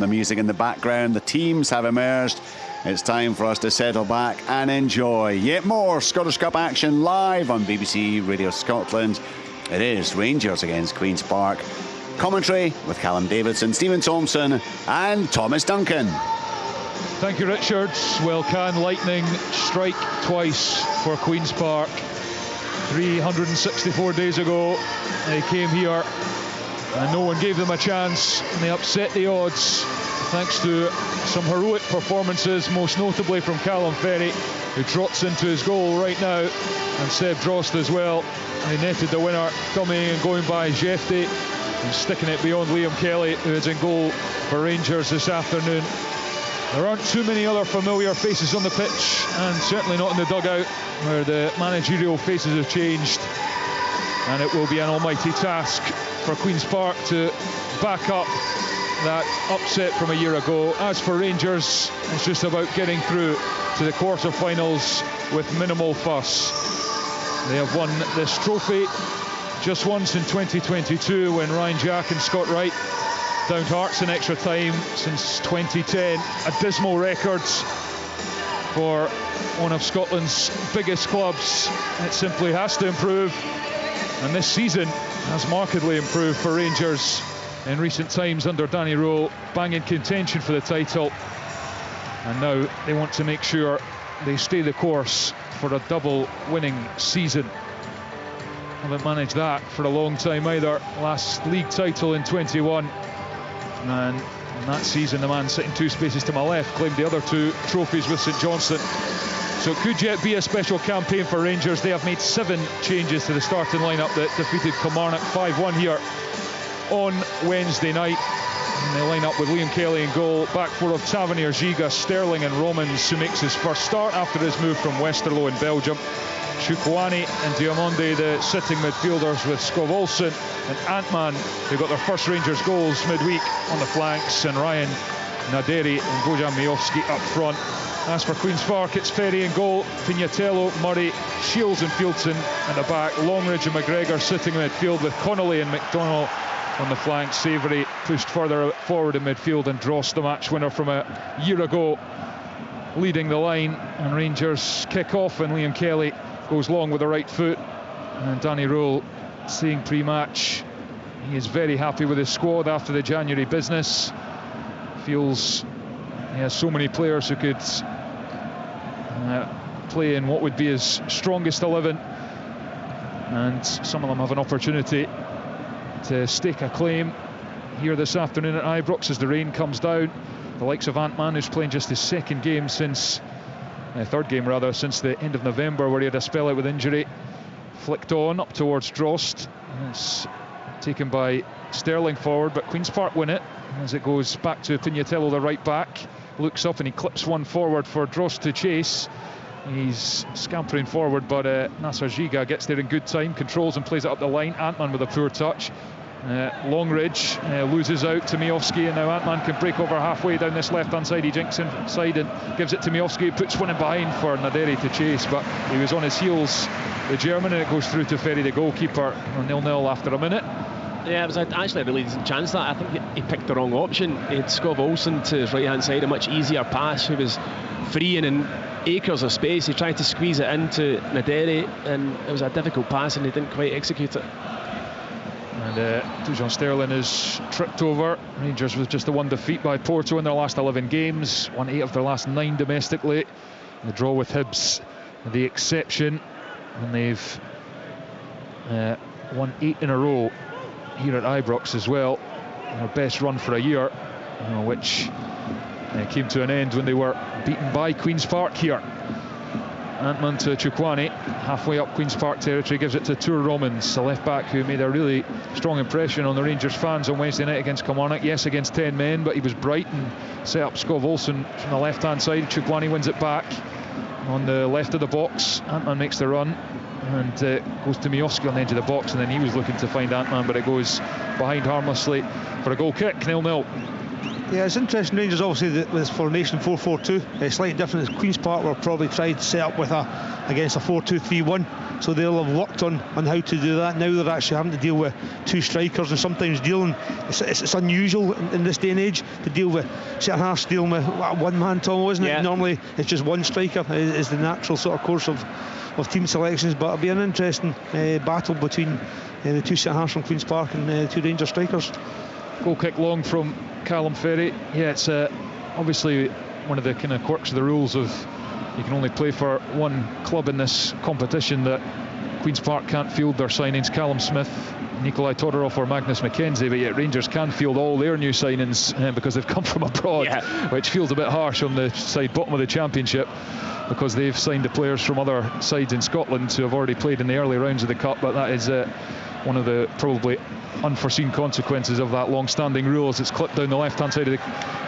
The music in the background, the teams have emerged. It's time for us to settle back and enjoy yet more Scottish Cup action live on BBC Radio Scotland. It is Rangers against Queen's Park. Commentary with Callum Davidson, Stephen Thompson and Thomas Duncan. Thank you, Richard. Well, can lightning strike twice for Queen's Park? 364 days ago, they came here and no one gave them a chance, and they upset the odds thanks to some heroic performances, most notably from Callum Ferry, who trots into his goal right now, and Seb Drost as well. They netted the winner, coming and going by Jefte, and sticking it beyond Liam Kelly, who is in goal for Rangers this afternoon. There aren't too many other familiar faces on the pitch, and certainly not in the dugout, where the managerial faces have changed, and it will be an almighty task for Queen's Park to back up that upset from a year ago. As for Rangers, it's just about getting through to the quarter-finals with minimal fuss. They have won this trophy just once in 2022 when Ryan Jack and Scott Wright downed Hearts in extra time. Since 2010, a dismal record for one of Scotland's biggest clubs. It simply has to improve, and this season has markedly improved for Rangers in recent times under Danny Röhl, banging contention for the title, and now they want to make sure they stay the course for a double winning season. Haven't managed that for a long time either. Last league title in 21, and in that season the man sitting two spaces to my left claimed the other two trophies with St Johnstone. So it could yet be a special campaign for Rangers. They have made 7 changes to the starting lineup that defeated Kilmarnock 5-1 here on Wednesday night. And they line up with Liam Kelly in goal, back four of Tavernier, Giga, Sterling and Romans, who makes his first start after his move from Westerlo in Belgium. Chukwuani and Diamonde, the sitting midfielders, with Skov Olsen and Antman, who got their first Rangers goals midweek on the flanks, and Ryan Naderi and Bojan Miovski up front. As for Queen's Park, it's Ferry in goal, Pignatello, Murray, Shields and Fieldson at the back, Longridge and McGregor sitting in midfield with Connolly and McDonnell on the flank. Savoury pushed further forward in midfield, and Drost, the match winner from a year ago, leading the line. And Rangers kick off, and Liam Kelly goes long with the right foot. And Danny Röhl saying pre-match he is very happy with his squad after the January business. Feels he has so many players who could play in what would be his strongest 11, and some of them have an opportunity to stake a claim here this afternoon at Ibrox as the rain comes down. The likes of Antman, who's playing just his third game since the end of November, where he had a spell out with injury, flicked on up towards Drost. It's taken by Sterling forward, but Queen's Park win it as it goes back to Pignatello, the right back. Looks up and he clips one forward for Drost to chase. He's scampering forward, but Nasser Giga gets there in good time, controls and plays it up the line. Antman with a poor touch. Longridge loses out to Miovski, and now Antman can break over halfway down this left-hand side. He jinks inside and gives it to Miovski, puts one in behind for Naderi to chase, but he was on his heels, the German, and it goes through to Ferry, the goalkeeper, 0-0 after a minute. Yeah, it was actually a really decent chance that. I think he picked the wrong option. He had Skov Olsen to his right-hand side, a much easier pass, who was free and in acres of space. He tried to squeeze it into Naderi, and it was a difficult pass and he didn't quite execute it. And Dujon Sterling is tripped over. Rangers with just the one defeat by Porto in their last 11 games, won 8 of their last 9 domestically. The draw with Hibs the exception, and they've won 8 in a row here at Ibrox as well. Their best run for a year, which came to an end when they were beaten by Queen's Park here. Antman to Chukwuani, halfway up Queen's Park territory, gives it to Tour Romans, the left back who made a really strong impression on the Rangers fans on Wednesday night against Kilmarnock. Yes, against 10 men, but he was bright and set up Skov Olsen from the left hand side. Chukwuani wins it back on the left of the box. Antman makes the run and goes to Miovski on the edge of the box, and then he was looking to find Antman, but it goes behind harmlessly for a goal kick. 0-0. Yeah, it's interesting. Rangers obviously with this formation 4-4-2, slightly different as Queen's Park were probably tried to set up with against a 4-2-3-1. so they'll have worked on how to do that. Now they're actually having to deal with 2 strikers, and sometimes it's unusual in this day and age to deal with centre-halves dealing with one man, Tom, isn't it? Normally it's just one striker is the natural sort of course of team selections, but it'll be an interesting battle between the 2 centre-halves from Queen's Park and the 2 Rangers strikers. Goal kick long from Callum Ferry. Yeah, it's obviously one of the kind of quirks of the rules of you can only play for one club in this competition, that Queen's Park can't field their signings, Callum Smith, Nikolai Todorov or Magnus Mackenzie, but yet Rangers can field all their new signings because they've come from abroad, which feels a bit harsh on the side bottom of the championship, because they've signed the players from other sides in Scotland who have already played in the early rounds of the Cup. But that is one of the probably unforeseen consequences of that long-standing rule, as it's clipped down the left-hand side of the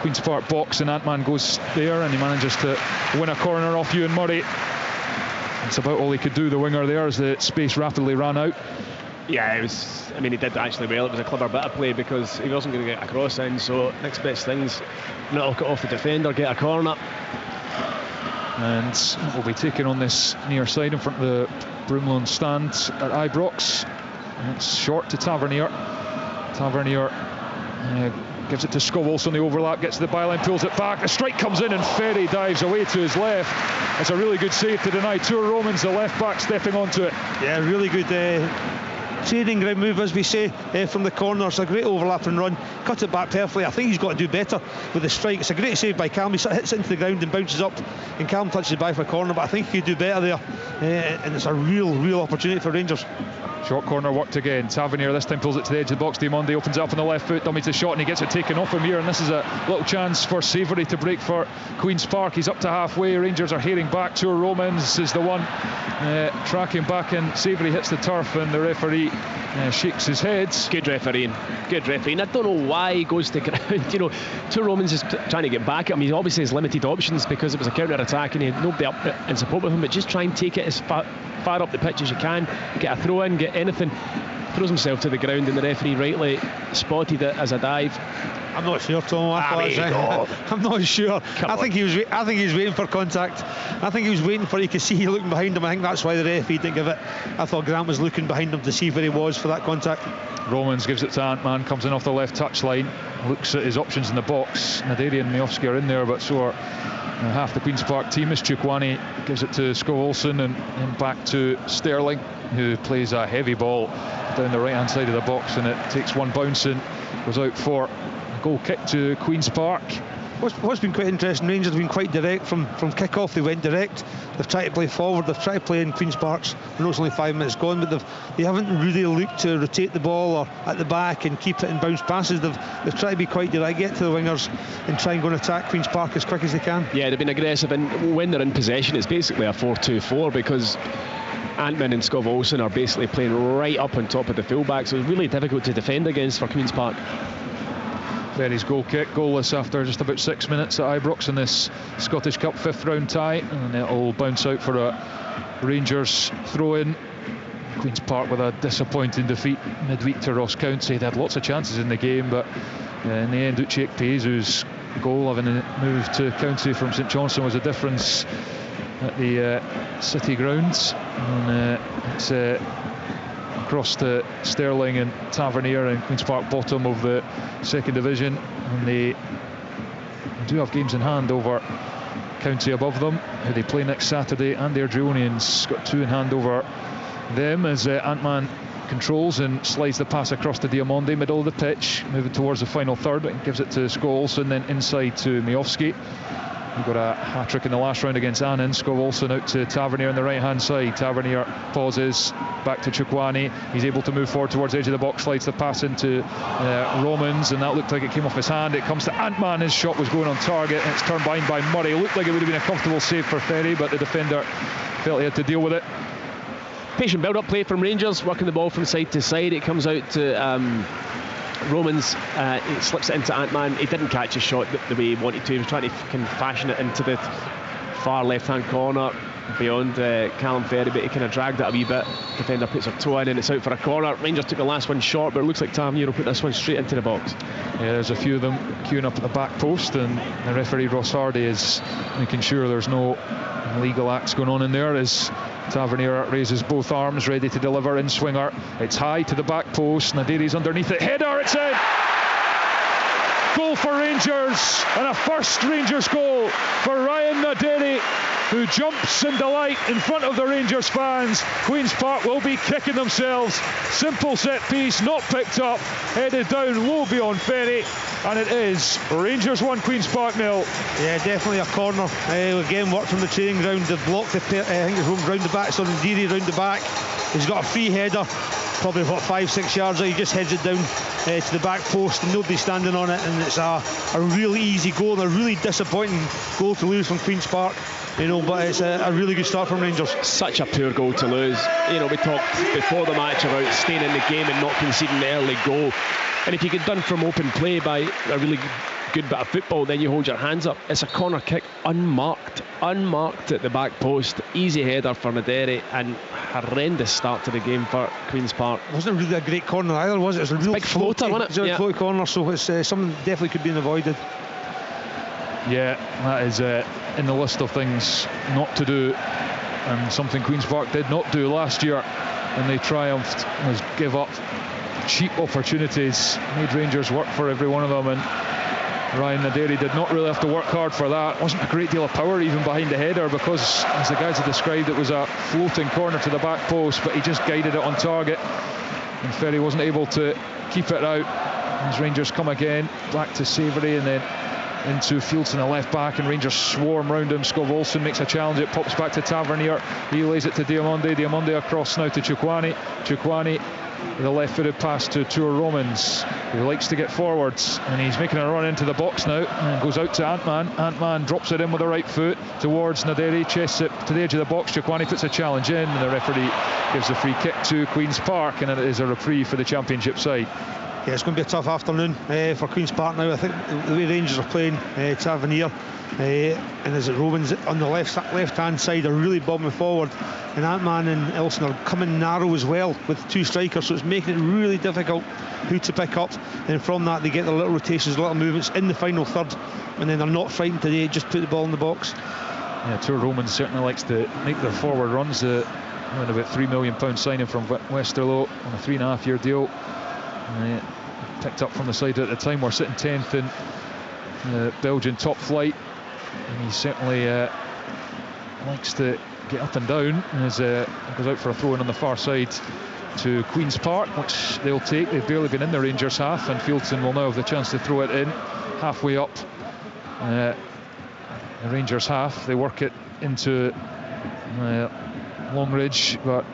Queen's Park box, and Ant-Man goes there and he manages to win a corner off Ewan Murray. That's about all he could do, the winger there, as the space rapidly ran out. Yeah, he did actually well. It was a clever bit of play because he wasn't going to get a cross in, so next best things, knock it off the defender, get a corner. And we'll be taking on this near side in front of the Broomloan stand at Ibrox. And it's short to Tavernier. Tavernier gives it to Scoville on the overlap, gets to the byline, pulls it back. The strike comes in and Ferry dives away to his left. It's a really good save to deny Tour Romans, the left back, stepping onto it. Yeah, really good trading ground move, as we say, from the corner. It's a great overlap and run, cut it back perfectly. I think he's got to do better with the strike. It's a great save by Cam. He hits it into the ground and bounces up, and Cam touches it back for a corner, but I think he could do better there, and it's a real opportunity for Rangers. Short corner worked again. Tavernier this time pulls it to the edge of the box. Diamonde opens it up on the left foot, dummy to shot, and he gets it taken off him here. And this is a little chance for Savoury to break for Queen's Park. He's up to halfway. Rangers are heading back. Tour Romans is the one tracking back, and Savoury hits the turf, and the referee shakes his head. Good refereeing. I don't know why he goes to ground. Tour Romans is trying to get back at him. He obviously has limited options because it was a counter attack and he had nobody up in support with him. But just try and take it as far up the pitch as you can, get a throw in, get anything. Throws himself to the ground, and the referee rightly spotted it as a dive. I'm not sure, Tom. I'm not sure. I think he was waiting for contact. I think he was waiting for, you could see looking behind him. I think that's why the referee didn't give it. I thought Grant was looking behind him to see where he was for that contact. Romans gives it to Ant-Man, comes in off the left touch line, looks at his options in the box. Naderi and Miofsky are in there, but so are half the Queen's Park team. As Chukwani gives it to Scov-Olsen and then back to Sterling, who plays a heavy ball down the right hand side of the box, and it takes one bounce and goes out for a goal kick to Queen's Park. What's been quite interesting, Rangers have been quite direct from kick-off. They went direct. They've tried to play forward. They've tried to play in Queen's Park's. I know it's only 5 minutes gone, but they haven't really looked to rotate the ball or at the back and keep it in bounce passes. They've tried to be quite direct, get to the wingers and try and go and attack Queen's Park as quick as they can. Yeah, they've been aggressive, and when they're in possession, it's basically a 4-2-4 because Ant-Man and Scov-Olsen are basically playing right up on top of the fullback, so it's really difficult to defend against for Queen's Park. Ferry's goal kick, goalless after just about 6 minutes at Ibrox in this Scottish Cup 5th round tie, and it'll bounce out for a Rangers throw-in. Queen's Park with a disappointing defeat midweek to Ross County. They had lots of chances in the game, but in the end Uche Ekpezu's goal, having moved to County from St Johnstone, was a difference at the City grounds. And it's across to Sterling and Tavernier and Queen's Park bottom of the 2nd division, and they do have games in hand over County above them, who they play next Saturday, and their Airdrieonians got 2 in hand over them, as Ant-Man controls and slides the pass across to Diamonde, middle of the pitch, moving towards the final third, but gives it to Scov-Olsen, then inside to Miofsky. He got a hat-trick in the last round against Annan. Scov-Olsen out to Tavernier on the right-hand side. Tavernier pauses, back to Chukwani. He's able to move forward towards the edge of the box, slides the pass into Romans, and that looked like it came off his hand. It comes to Ant-Man. His shot was going on target, and it's turned behind by Murray. It looked like it would have been a comfortable save for Ferry, but the defender felt he had to deal with it. Patient build-up play from Rangers, working the ball from side to side. It comes out to Romans, he slips it into Ant-Man. He didn't catch his shot the way he wanted to. He was trying to fashion it into the far left-hand corner. beyond Callum Ferry, but he kind of dragged it a wee bit. Defender puts her toe in and it's out for a corner. Rangers took the last one short, but it looks like Tavernier will put this one straight into the box. Yeah, there's a few of them queuing up at the back post, and the referee Ross Hardy is making sure there's no illegal acts going on in there as Tavernier raises both arms ready to deliver in swinger. It's high to the back post, Naderi's underneath it, header, it's in! Goal for Rangers, and a first Rangers goal for Ryan Naderi, who jumps in delight in front of the Rangers fans. Queen's Park will be kicking themselves. Simple set piece, not picked up, headed down low beyond Ferry, and it is Rangers 1, Queen's Park 0. Yeah, definitely a corner. Again, worked from the training ground to block the I think it's round the back, so Naderi round the back. He's got a free header, probably 5-6 yards out. He just heads it down to the back post and nobody's standing on it, and it's a really easy goal and a really disappointing goal to lose from Queen's Park. But it's a really good start from Rangers. Such a poor goal to lose. We talked before the match about staying in the game and not conceding the early goal. And if you get done from open play by a really good bit of football, then you hold your hands up. It's a corner kick, unmarked at the back post. Easy header for Naderi, and horrendous start to the game for Queen's Park. It wasn't really a great corner either, was it? It was a real big floater, wasn't it? It was a floaty corner, so it's something that definitely could be avoided. Yeah, that is in the list of things not to do, and something Queen's Park did not do last year when they triumphed, was give up cheap opportunities, made Rangers work for every one of them, and Ryan Naderi did not really have to work hard for that. Wasn't a great deal of power even behind the header, because as the guys have described, it was a floating corner to the back post, but he just guided it on target, and Ferry wasn't able to keep it out. As Rangers come again, back to Savoury and then into Fieldson, a left back, and Rangers swarm round him. Skov Olsen makes a challenge, it pops back to Tavernier, he lays it to Diamonde across now to Chukwani with a left-footed pass to Tour Romans, who likes to get forwards, and he's making a run into the box now and goes out to Antman drops it in with the right foot towards Naderi, chests it to the edge of the box. Chukwani puts a challenge in, and the referee gives the free kick to Queen's Park, and it is a reprieve for the championship side. Yeah, it's going to be a tough afternoon for Queen's Park now. I think the way Rangers are playing, Tavernier and is it Romans on the left-hand side are really bombing forward, and Antman and Elson are coming narrow as well with two strikers, so it's making it really difficult who to pick up, and from that they get their little rotations, little movements in the final third, and then they're not frightened today, just put the ball in the box. Yeah, Tour Romans certainly likes to make their forward runs. About £3 million signing from Westerlo on a 3.5-year deal. Picked up from the side at the time. We're sitting 10th in the Belgian top flight, and he certainly likes to get up and down, and goes out for a throw in on the far side to Queen's Park, which they'll take. They've barely been in the Rangers half, and Fieldson will now have the chance to throw it in halfway up the Rangers half. They work it into Longridge, but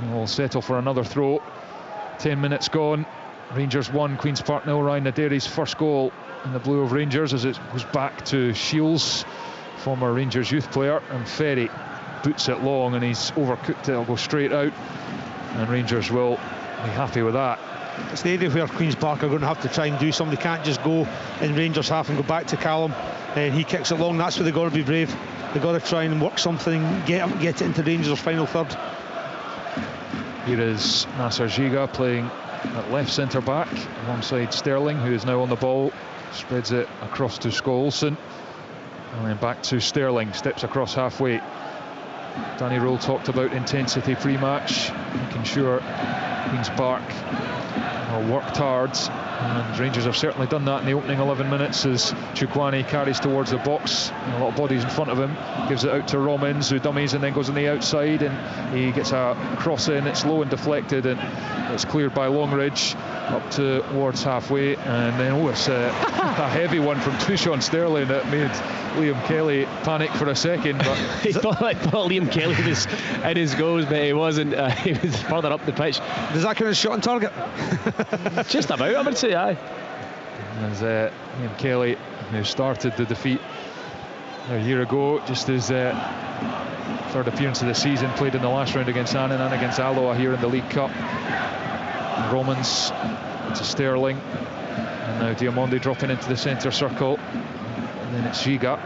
will settle for another throw. 10 minutes gone. Rangers 1, Queen's Park 0. Ryan Naderi's first goal in the blue of Rangers as it goes back to Shields, former Rangers youth player, and Ferry boots it long, and he's overcooked it. It'll go straight out, and Rangers will be happy with that. It's the area where Queen's Park are going to have to try and do something. They can't just go in Rangers half and go back to Callum, and he kicks it long. That's where they've got to be brave. They've got to try and work something, get it into Rangers' final third. Here is Nasser Giga playing at left centre back alongside Sterling, who is now on the ball, spreads it across to Skov Olsen, and then back to Sterling, steps across halfway. Danny Rule talked about intensity pre-match, making sure Queen's Park worked hard, and Rangers have certainly done that in the opening 11 minutes as Chukwani carries towards the box, and a lot of bodies in front of him, gives it out to Romans, who dummies and then goes on the outside, and he gets a cross in. It's low and deflected, and it's cleared by Longridge up towards halfway, and then it's a heavy one from Tushon Sterling that made Liam Kelly panic for a second, but he thought Liam Kelly was in his goals, but he wasn't. He was further up the pitch. Does that kind of shot on target? Just about, I would say, aye. As Liam Kelly, who started the defeat a year ago, just his third appearance of the season, played in the last round against Annan and against Alloa here in the League Cup. And Romans to Sterling, and now Diamonde dropping into the centre circle, and then it's Giga.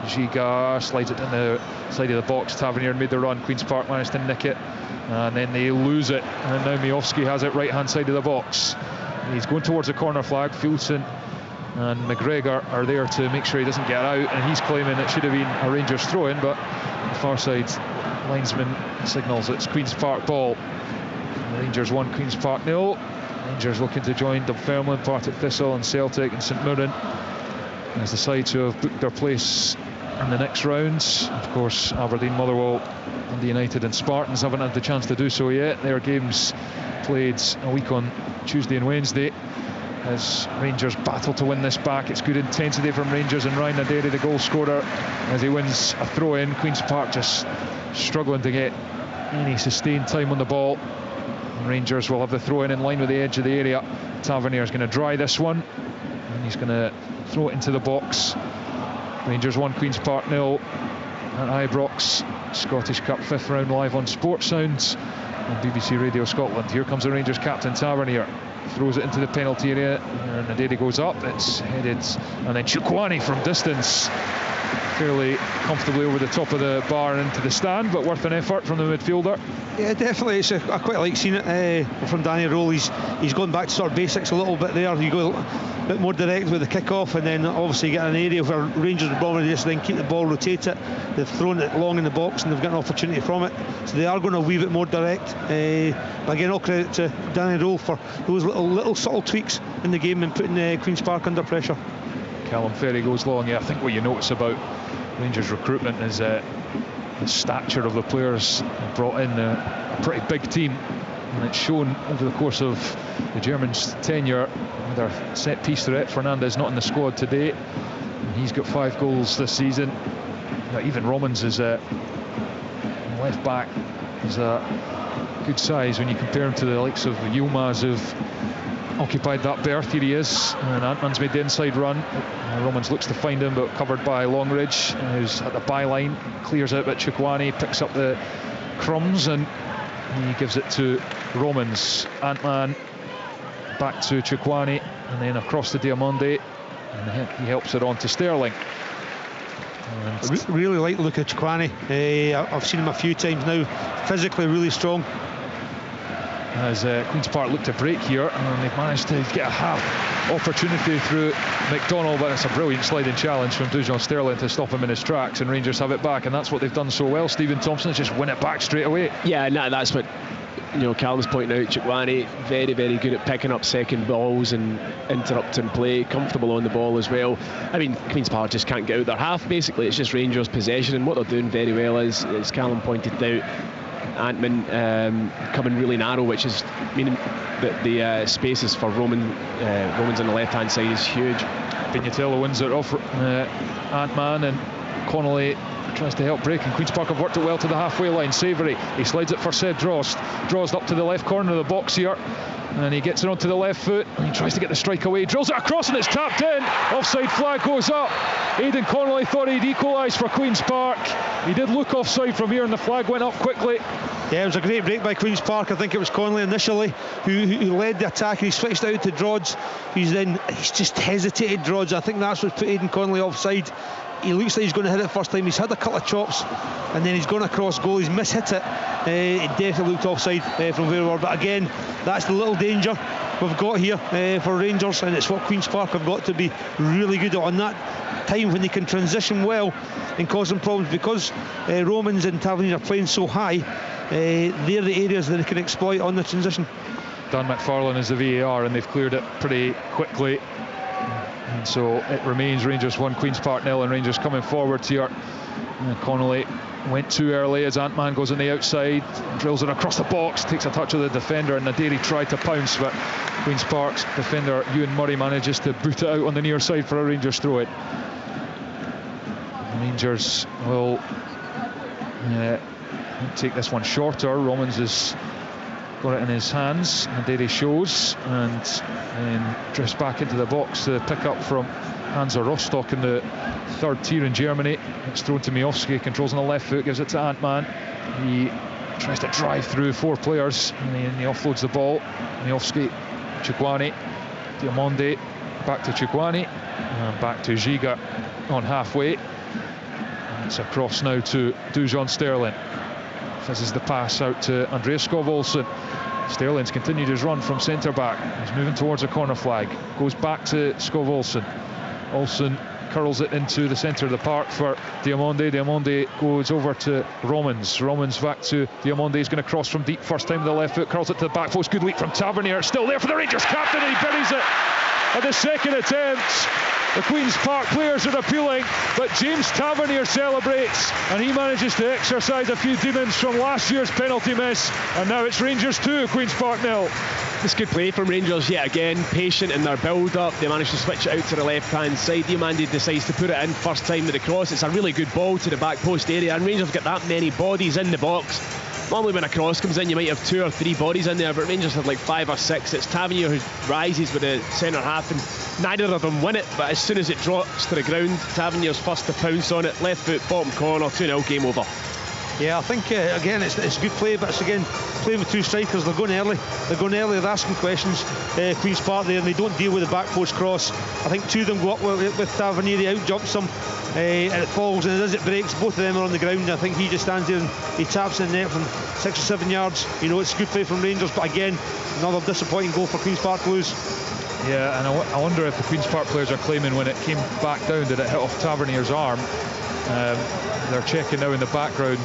Giga slides it in the side of the box. Tavernier made the run. Queen's Park managed to nick it, and then they lose it. And now Miofsky has it right hand side of the box. He's going towards the corner flag. Fieldston and McGregor are there to make sure he doesn't get out, and he's claiming it should have been a Rangers throw-in, but the far side linesman signals it's Queen's Park ball. Rangers 1, Queen's Park 0. Rangers looking to join Dunfermline, Partick Thistle and Celtic and St Mirren as the sides who have booked their place in the next rounds. Of course, Aberdeen, Motherwell, Dundee United and Spartans haven't had the chance to do so yet. Their games played a week on Tuesday and Wednesday as Rangers battle to win this back. It's good intensity from Rangers, and Ryan Naderi, the goal scorer, as he wins a throw-in. Queen's Park just struggling to get any sustained time on the ball. And Rangers will have the throw-in line with the edge of the area. Tavernier is going to dry this one, and he's going to throw it into the box. Rangers 1, Queen's Park 0 at Ibrox. Scottish Cup 5th round live on Sports Sounds on BBC Radio Scotland. Here comes the Rangers captain Tavernier. Throws it into the penalty area, and Naderi goes up. It's headed, and then Chukwani from distance, fairly comfortably over the top of the bar and into the stand, but worth an effort from the midfielder. Yeah, definitely. I quite like seeing it from Danny Role. He's gone back to sort of basics a little bit there. You go a bit more direct with the kick-off, and then obviously get an area where Rangers are bombing, just then keep the ball, rotate it. They've thrown it long in the box and they've got an opportunity from it, so they are going to weave it more direct. But again, all credit to Danny Role for those little subtle tweaks in the game and putting Queen's Park under pressure. Callum Ferry goes long. Yeah, I think what you notice about Rangers recruitment is the stature of the players brought in. A pretty big team, and it's shown over the course of the Germans' tenure. With their set piece threat, Fernandez not in the squad today, and he's got 5 goals this season. Even Romans is left back is a good size when you compare him to the likes of the Yilmaz who've occupied that berth. Here he is, and Antman's made the inside run. Romans looks to find him, but covered by Longridge, who's at the byline, clears out, but Chukwani picks up the crumbs and he gives it to Romans. Antman back to Chukwani, and then across to Diamonde, and he helps it on to Sterling. I really like the look of Chukwani. I've seen him a few times now, physically really strong. As Queen's Park look to break here, and they've managed to get a half opportunity through McDonald, but it's a brilliant sliding challenge from Dujon Sterling to stop him in his tracks, and Rangers have it back, and that's what they've done so well. Stephen Thompson just win it back straight away. Yeah, that's what Callum's pointing out. Chukwani very, very good at picking up second balls and interrupting play, comfortable on the ball as well. I mean, Queen's Park just can't get out their half, basically. It's just Rangers' possession, and what they're doing very well is, as Callum pointed out, Antman coming really narrow, which is meaning that the spaces for Romans on the left hand side is huge. Pignatello wins it off Antman, and Connolly tries to help break, and Queen's Park have worked it well to the halfway line. Savoury, he slides it for Seb Drost up to the left corner of the box here, and he gets it onto the left foot, and he tries to get the strike away, drills it across, and it's tapped in. Offside flag goes up. Aidan Connolly thought he'd equalise for Queen's Park. He did look offside from here, and the flag went up quickly. Yeah, it was a great break by Queen's Park. I think it was Connolly initially who led the attack, and he switched out to Drodds. He's just hesitated, Drodds. I think that's what put Aidan Connolly offside. He looks like he's going to hit it first time. He's had a couple of chops, and then he's gone across goal. He's mishit it. It definitely looked offside from where we were. But again, that's the little danger we've got here for Rangers, and it's what Queen's Park have got to be really good at on that time when they can transition well and cause them problems, because Romans and Tavernier are playing so high. They're the areas that they can exploit on the transition. Dan McFarlane is the VAR, and they've cleared it pretty quickly. And so it remains Rangers 1, Queen's Park 0, and Rangers coming forward here. Connolly went too early as Antman goes on the outside, drills it across the box, takes a touch of the defender, and Naderi tried to pounce, but Queen's Park's defender Ewan Murray manages to boot it out on the near side for a Rangers throw-in. Rangers will take this one shorter. Romans has got it in his hands, and there he shows, and then drifts back into the box to pick up from Hansa Rostock in the third tier in Germany. It's thrown to Miofsky, controls on the left foot, gives it to Antman. He tries to drive through 4 players, and then he offloads the ball. Miofsky, Chukwani, Diamonde, back to Chukwani, and back to Giga on halfway. It's across now to Dujon Sterling. Fizzes the pass out to Andreas Skov Olsen. Sterling's continued his run from centre back. He's moving towards a corner flag. Goes back to Skov Olsen. Olsen curls it into the centre of the park for Diamonde. Diamonde goes over to Romans. Romans back to Diamonde. He's going to cross from deep first time with the left foot. Curls it to the back post. Good leap from Tavernier. Still there for the Rangers captain, and he buries it at the second attempt. The Queen's Park players are appealing, but James Tavernier celebrates, and he manages to exercise a few demons from last year's penalty miss, and now it's Rangers 2, Queen's Park 0. It's good play from Rangers yet again, patient in their build-up. They managed to switch it out to the left-hand side. Diamande decides to put it in first time with the cross. It's a really good ball to the back post area, and Rangers have got that many bodies in the box. Normally when a cross comes in you might have 2 or 3 bodies in there, but Rangers have like 5 or 6. It's Tavernier who rises with the centre half, and neither of them win it, but as soon as it drops to the ground, Tavernier's first to pounce on it. Left foot, bottom corner, 2-0, game over. Yeah, I think again it's good play, but it's again playing with 2 strikers. They're going early. They're asking questions. Queen's Park there, and they don't deal with the back post cross. I think 2 of them go up with Tavernier. He out jumps them, and it falls, and as it breaks, both of them are on the ground. I think he just stands there and he taps in net from 6 or 7 yards. You know, it's good play from Rangers, but again, another disappointing goal for Queen's Park Blues. Yeah, and I wonder if the Queen's Park players are claiming when it came back down, did it hit off Tavernier's arm? They're checking now in the background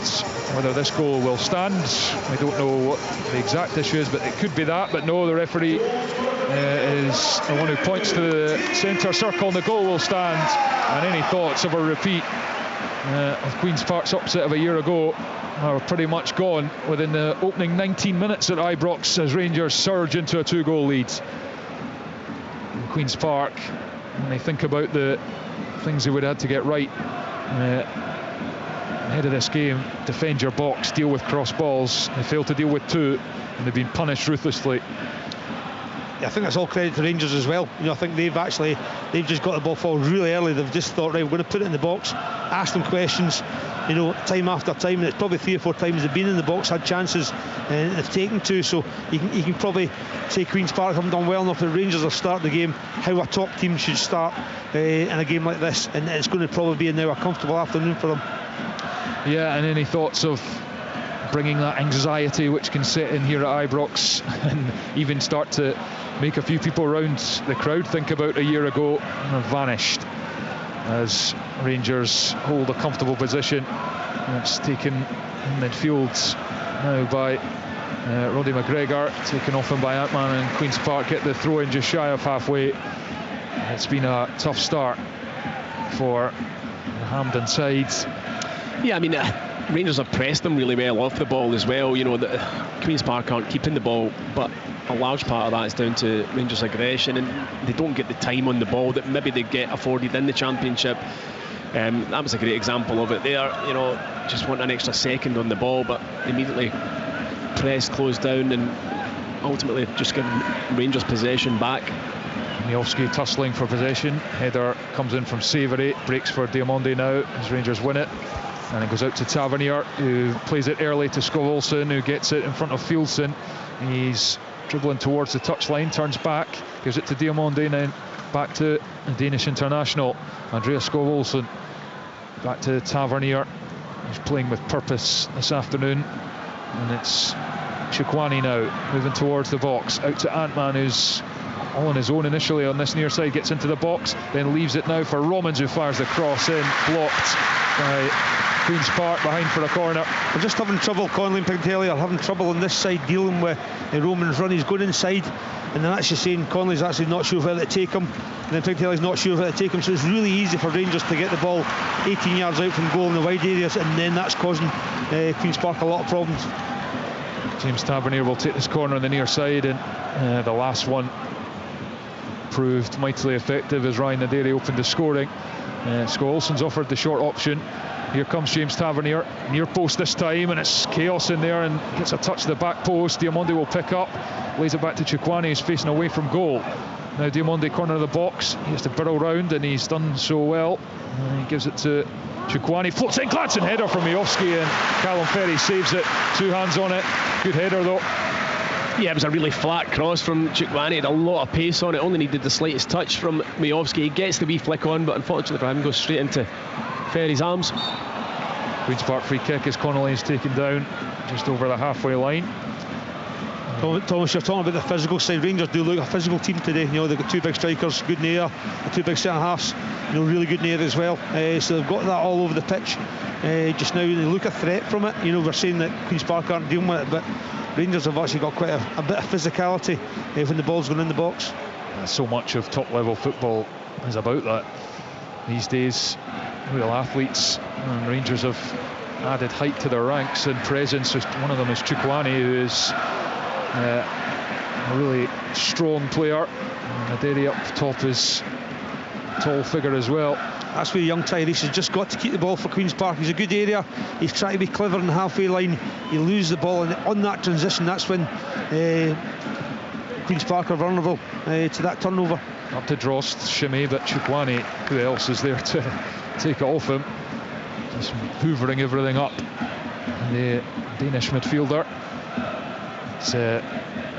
whether this goal will stand. We don't know what the exact issue is, but it could be that. But no, the referee is the one who points to the centre circle, and the goal will stand. And any thoughts of a repeat of Queen's Park's upset of a year ago are pretty much gone within the opening 19 minutes at Ibrox as Rangers surge into a 2-goal lead. In Queen's Park, when they think about the things they would have had to get right ahead of this game: defend your box, deal with cross balls. They failed to deal with 2, and they've been punished ruthlessly. I think that's all credit to Rangers as well. You know, I think they've just got the ball forward really early. They've just thought, right, we're going to put it in the box, ask them questions, you know, time after time, and it's probably 3 or 4 times they've been in the box, had chances, and they've taken 2. So you can probably say Queen's Park haven't done well enough. The Rangers have started the game how a top team should start in a game like this, and it's going to probably be now a comfortable afternoon for them. Yeah, and any thoughts of bringing that anxiety which can set in here at Ibrox and even start to make a few people around the crowd think about a year ago have vanished as Rangers hold a comfortable position. It's taken in midfield now by Roddy McGregor, taken off him by Antman, and Queen's Park get the throw in just shy of halfway. It's been a tough start for the Hampden side. Yeah, I mean, Rangers have pressed them really well off the ball as well. You know, the Queen's Park aren't keeping the ball, but a large part of that is down to Rangers' aggression, and they don't get the time on the ball that maybe they get afforded in the Championship. That was a great example of it there. You know, just want an extra second on the ball, but immediately press closed down and ultimately just given Rangers possession back. Miovski tussling for possession. Header comes in from Savary, breaks for Diamonde now as Rangers win it. And it goes out to Tavernier, who plays it early to Skov Olsen, who gets it in front of Fieldson. He's dribbling towards the touchline, turns back, gives it to Diamonde, now back to the Danish international, Andreas Skov Olsen. Back to Tavernier, who's playing with purpose this afternoon. And it's Chukwani now, moving towards the box, out to Antman, who's all on his own initially on this near side, gets into the box, then leaves it now for Romans, who fires the cross in, blocked by Queen's Park behind for a corner. We're just having trouble, Connolly and Pigatelli are having trouble on this side dealing with Roman's run. He's going inside, and then actually saying Connolly's actually not sure where to take him, and then Pigatelli's not sure where to take him. So it's really easy for Rangers to get the ball 18 yards out from goal in the wide areas, and then that's causing Queen's Park a lot of problems. James Tavernier will take this corner on the near side, and the last one proved mightily effective as Ryan Naderi opened the scoring. Skov Olsen's offered the short option. Here comes James Tavernier, near post this time, and it's chaos in there, and gets a touch to the back post. Diamonde will pick up, lays it back to Chukwani, who's facing away from goal. Now Diamonde, corner of the box, he has to barrel round, and he's done so well. And he gives it to Chukwani, floats in, glancing header from Miovski, and Callum Ferry saves it, 2 hands on it. Good header though. Yeah, it was a really flat cross from Chukwani, had a lot of pace on it, only needed the slightest touch from Miovski. He gets the wee flick on, but unfortunately for him goes straight into Ferry's arms. Queen's Park free kick as Connolly is taken down just over the halfway line. Thomas, you're talking about the physical side. Rangers do look a physical team today. You know, they've got two big strikers, good in the air, the two big centre halves, you know, really good in the air as well. So they've got that all over the pitch. Just now they look a threat from it. You know, we're saying that Queen's Park aren't dealing with it, but Rangers have actually got quite a bit of physicality when the ball's going in the box. So much of top level football is about that these days. Real athletes, and Rangers have added height to their ranks and presence. One of them is Chukwuani, who is a really strong player. Naderi up top is a tall figure as well. That's where young Tyrese has just got to keep the ball for Queen's Park. He's a good area. He's trying to be clever in the halfway line. He loses the ball, and on that transition, that's when Queen's Park are vulnerable to that turnover. Up to Drost, Shimmy, but Chukwuani, who else is there to take it off him? Just hoovering everything up. The Danish midfielder. It's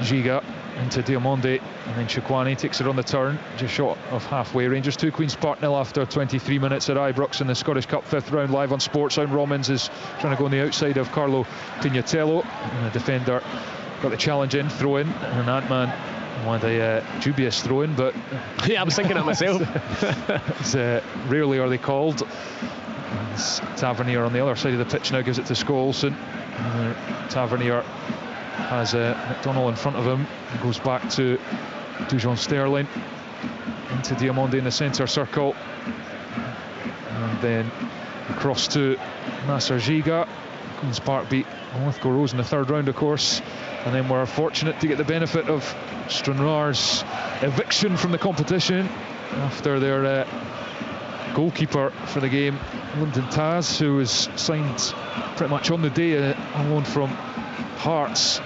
Giga into Diamonde, and then Chukwuani takes it on the turn, just short of halfway. Rangers 2, Queen's Park 0 after 23 minutes at Ibrox in the Scottish Cup 5th round, live on Sportsound. Romans is trying to go on the outside of Carlo Pignatello, and the defender got the challenge in, throw in, and Ant-Man wanted a dubious throw in, but yeah, I was thinking that myself. Rarely are they called. Tavernier on the other side of the pitch now gives it to Scholes. Tavernier has McDonnell in front of him. He goes back to Dujon Sterling, into Diamonde in the centre circle, and then across to Nasser Giga. Queen's Park beat Lithgow Rose in the 3rd round, of course, and then we're fortunate to get the benefit of Stranraer's eviction from the competition after their goalkeeper for the game, Lyndon Taz, who was signed pretty much on the day on loan from Hearts,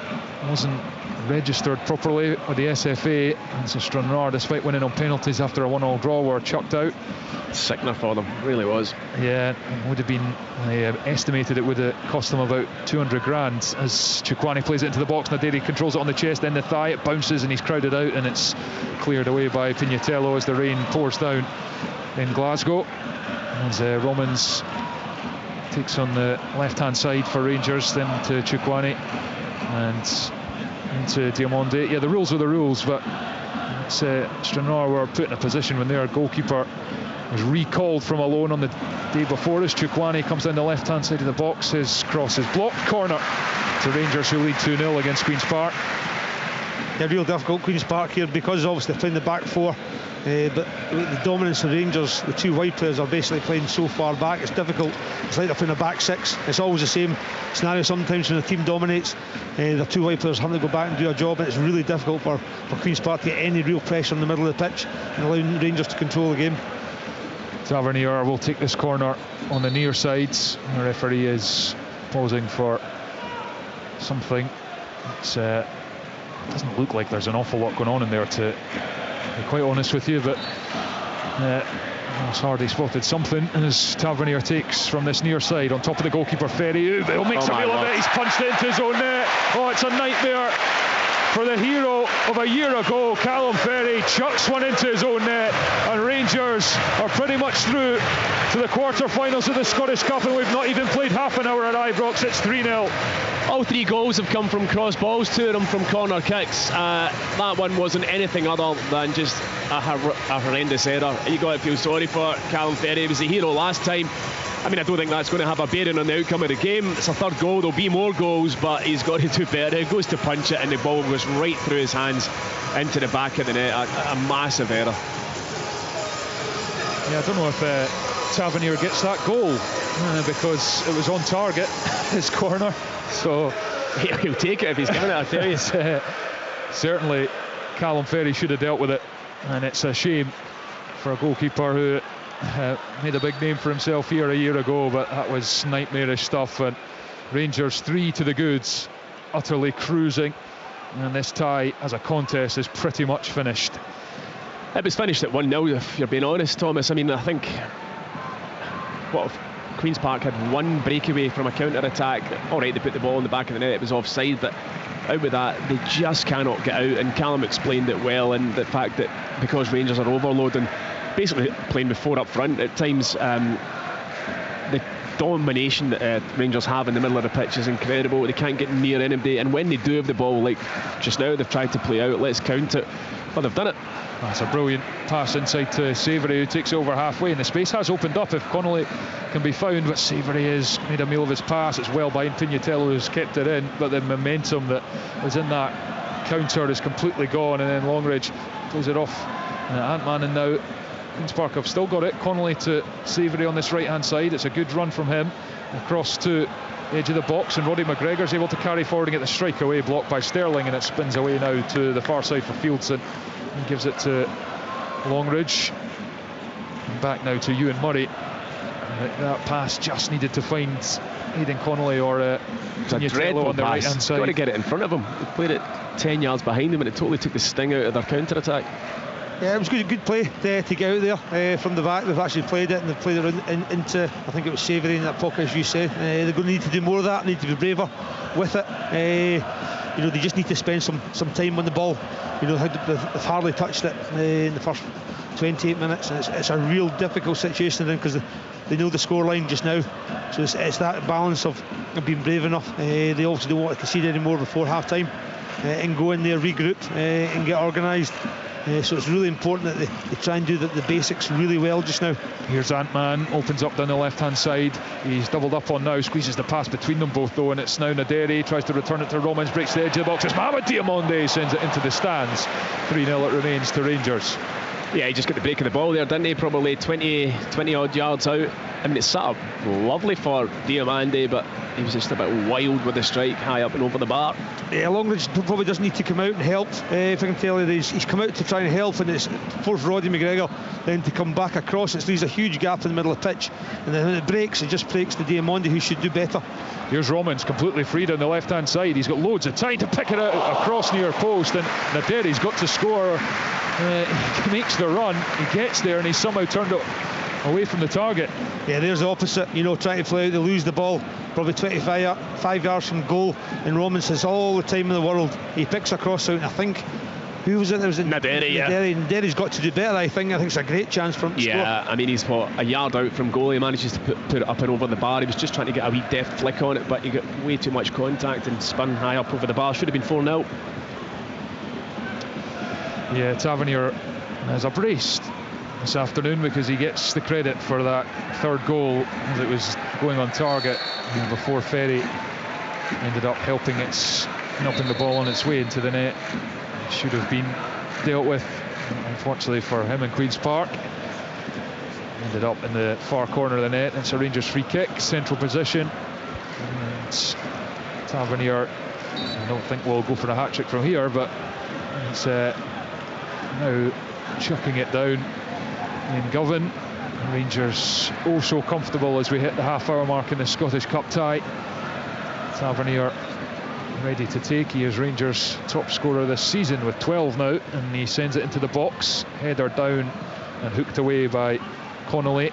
wasn't registered properly with the SFA, and so Stranraer, despite winning on penalties after a 1-1 draw, were chucked out. Sickener for them, really was. Yeah, it would have been, estimated it would have cost them about 200 grand as Chukwuani plays it into the box. Naderi controls it on the chest, then the thigh, it bounces and he's crowded out, and it's cleared away by Pignatello as the rain pours down in Glasgow. As Romans takes on the left-hand side for Rangers, then to Chukwuani and into Diamonde. Yeah, the rules are the rules, but Stranraer were put in a position when their goalkeeper was recalled from a loan on the day before as Chukwuani comes down the left-hand side of the box. His cross is blocked. Corner to Rangers, who lead 2-0 against Queen's Park. Yeah, real difficult Queen's Park here, because obviously they're playing the back four, but the dominance of Rangers, the two wide players are basically playing so far back, it's difficult. It's like they're playing a back six. It's always the same scenario sometimes when the team dominates. The two wide players having to go back and do a job, and it's really difficult for Queen's Park to get any real pressure in the middle of the pitch and allowing Rangers to control the game. Tavernier will take this corner on the near side. The referee is posing for something. It doesn't look like there's an awful lot going on in there, to be quite honest with you, but Ross Hardy spotted something as Tavernier takes from this near side on top of the goalkeeper Ferry. He'll make some meal of it. He's punched it into his own net. Oh, it's a nightmare for the hero of a year ago. Callum Ferry chucks one into his own net, and Rangers are pretty much through to the quarter-finals of the Scottish Cup, and we've not even played half an hour at Ibrox. It's 3-0. All 3 goals have come from cross balls, 2 of them from corner kicks. That one wasn't anything other than just a horrendous error. You got to feel sorry for Callum Ferry. He was the hero last time. I mean, I don't think that's going to have a bearing on the outcome of the game. It's a 3rd goal, there'll be more goals, but he's got to do better. He goes to punch it, and the ball goes right through his hands into the back of the net. A massive error. Yeah, I don't know if Tavernier gets that goal because it was on target, his corner. So he'll take it if he's given it, I tell you. Certainly Callum Ferry should have dealt with it, and it's a shame for a goalkeeper who made a big name for himself here a year ago, but that was nightmarish stuff. And Rangers 3 to the goods, utterly cruising, and this tie as a contest is pretty much finished. It was finished at 1-0, if you're being honest, Thomas. I mean, I think Queen's Park had one breakaway from a counter-attack. All right, they put the ball in the back of the net, it was offside, but out with that, they just cannot get out. And Callum explained it well, and the fact that because Rangers are overloading, basically playing with 4 up front at times, the domination that Rangers have in the middle of the pitch is incredible. They can't get near anybody, and when they do have the ball, like just now, they've tried to play out, let's count it, but they've done it. That's a brilliant pass inside to Savoury, who takes it over halfway, and the space has opened up if Connolly can be found, but Savoury has made a meal of his pass. It's well behind Pignatello, who's kept it in, but the momentum that was in that counter is completely gone, and then Longridge plays it off Antman, and now Queen's Park have still got it. Connolly to Savoury on this right hand side. It's a good run from him across to the edge of the box, and Roddy McGregor's able to carry forward and get the strike away, blocked by Sterling, and it spins away now to the far side for Fieldson and gives it to Longridge. And back now to Ewan Murray. That pass just needed to find Aidan Connolly or Pignatello on the right hand side. Got to get it in front of him. He played it 10 yards behind him, and it totally took the sting out of their counter attack. Yeah, it was good play to get out there from the back. They've actually played it, and they've played it into, I think it was Savoury in that pocket, as you said. They're going to need to do more of that, need to be braver with it. You know, they just need to spend some time on the ball. You know, they've hardly touched it in the first 28 minutes, and it's a real difficult situation then, because they know the scoreline just now. So it's that balance of being brave enough. They obviously don't want to concede any more before half time, and go in there, regroup, and get organised. So it's really important that they try and do the basics really well just now. Here's Antman, opens up down the left hand side. He's doubled up on now, squeezes the pass between them both though, and it's now Naderi, tries to return it to Romans, breaks the edge of the box. It's Mohamed Diamonde, sends it into the stands. 3-0 it remains to Rangers. Yeah, he just got the break of the ball there, didn't he? Probably 20 odd yards out. I mean, it's set up lovely for Diamande, but he was just a bit wild with the strike high up and over the bar. Yeah, Longridge probably doesn't need to come out and help. If I can tell you, he's come out to try and help, and it's forced Roddy McGregor then to come back across. It leaves a huge gap in the middle of the pitch, and then when it breaks, it just breaks to Diamande, who should do better. Here's Romans, completely freed on the left hand side. He's got loads of time to pick it out across near post, and Naderi's got to score. He makes the run, he gets there, and he's somehow turned it away from the target. Yeah, there's the opposite, you know, trying to play out, they lose the ball probably 5 yards from goal, and Romans has all the time in the world. He picks across out, and I think, who was it? It was Naderi, yeah. Naderi's got to do better, I think it's a great chance for him to score. Yeah, I mean, he's a yard out from goal. He manages to put it up and over the bar. He was just trying to get a wee deft flick on it, but he got way too much contact and spun high up over the bar. Should have been 4-0. Yeah, Tavernier has a brace this afternoon, because he gets the credit for that third goal, as it was going on target before Ferry ended up helping the ball on its way into the net. It should have been dealt with, unfortunately for him in Queen's Park. Ended up in the far corner of the net. It's a Rangers free kick, central position, and Tavernier, I don't think we'll go for a hat-trick from here, but it's now chucking it down in Govan. Rangers so comfortable as we hit the half-hour mark in the Scottish Cup tie. Tavernier ready to take. He is Rangers' top scorer this season with 12 now, and he sends it into the box, header down and hooked away by Connolly,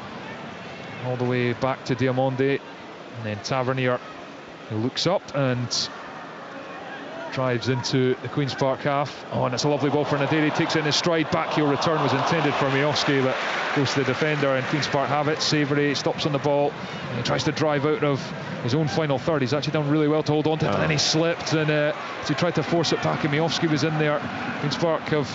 all the way back to Diamande, and then Tavernier, who looks up and drives into the Queen's Park half. Oh, and it's a lovely ball for Naderi, takes it in his stride. Backheel return was intended for Miovski, but goes to the defender, and Queen's Park have it. Savoury stops on the ball, and he tries to drive out of his own final third. He's actually done really well to hold on to it, but then he slipped, and as he tried to force it back, and Miovski was in there. Queen's Park have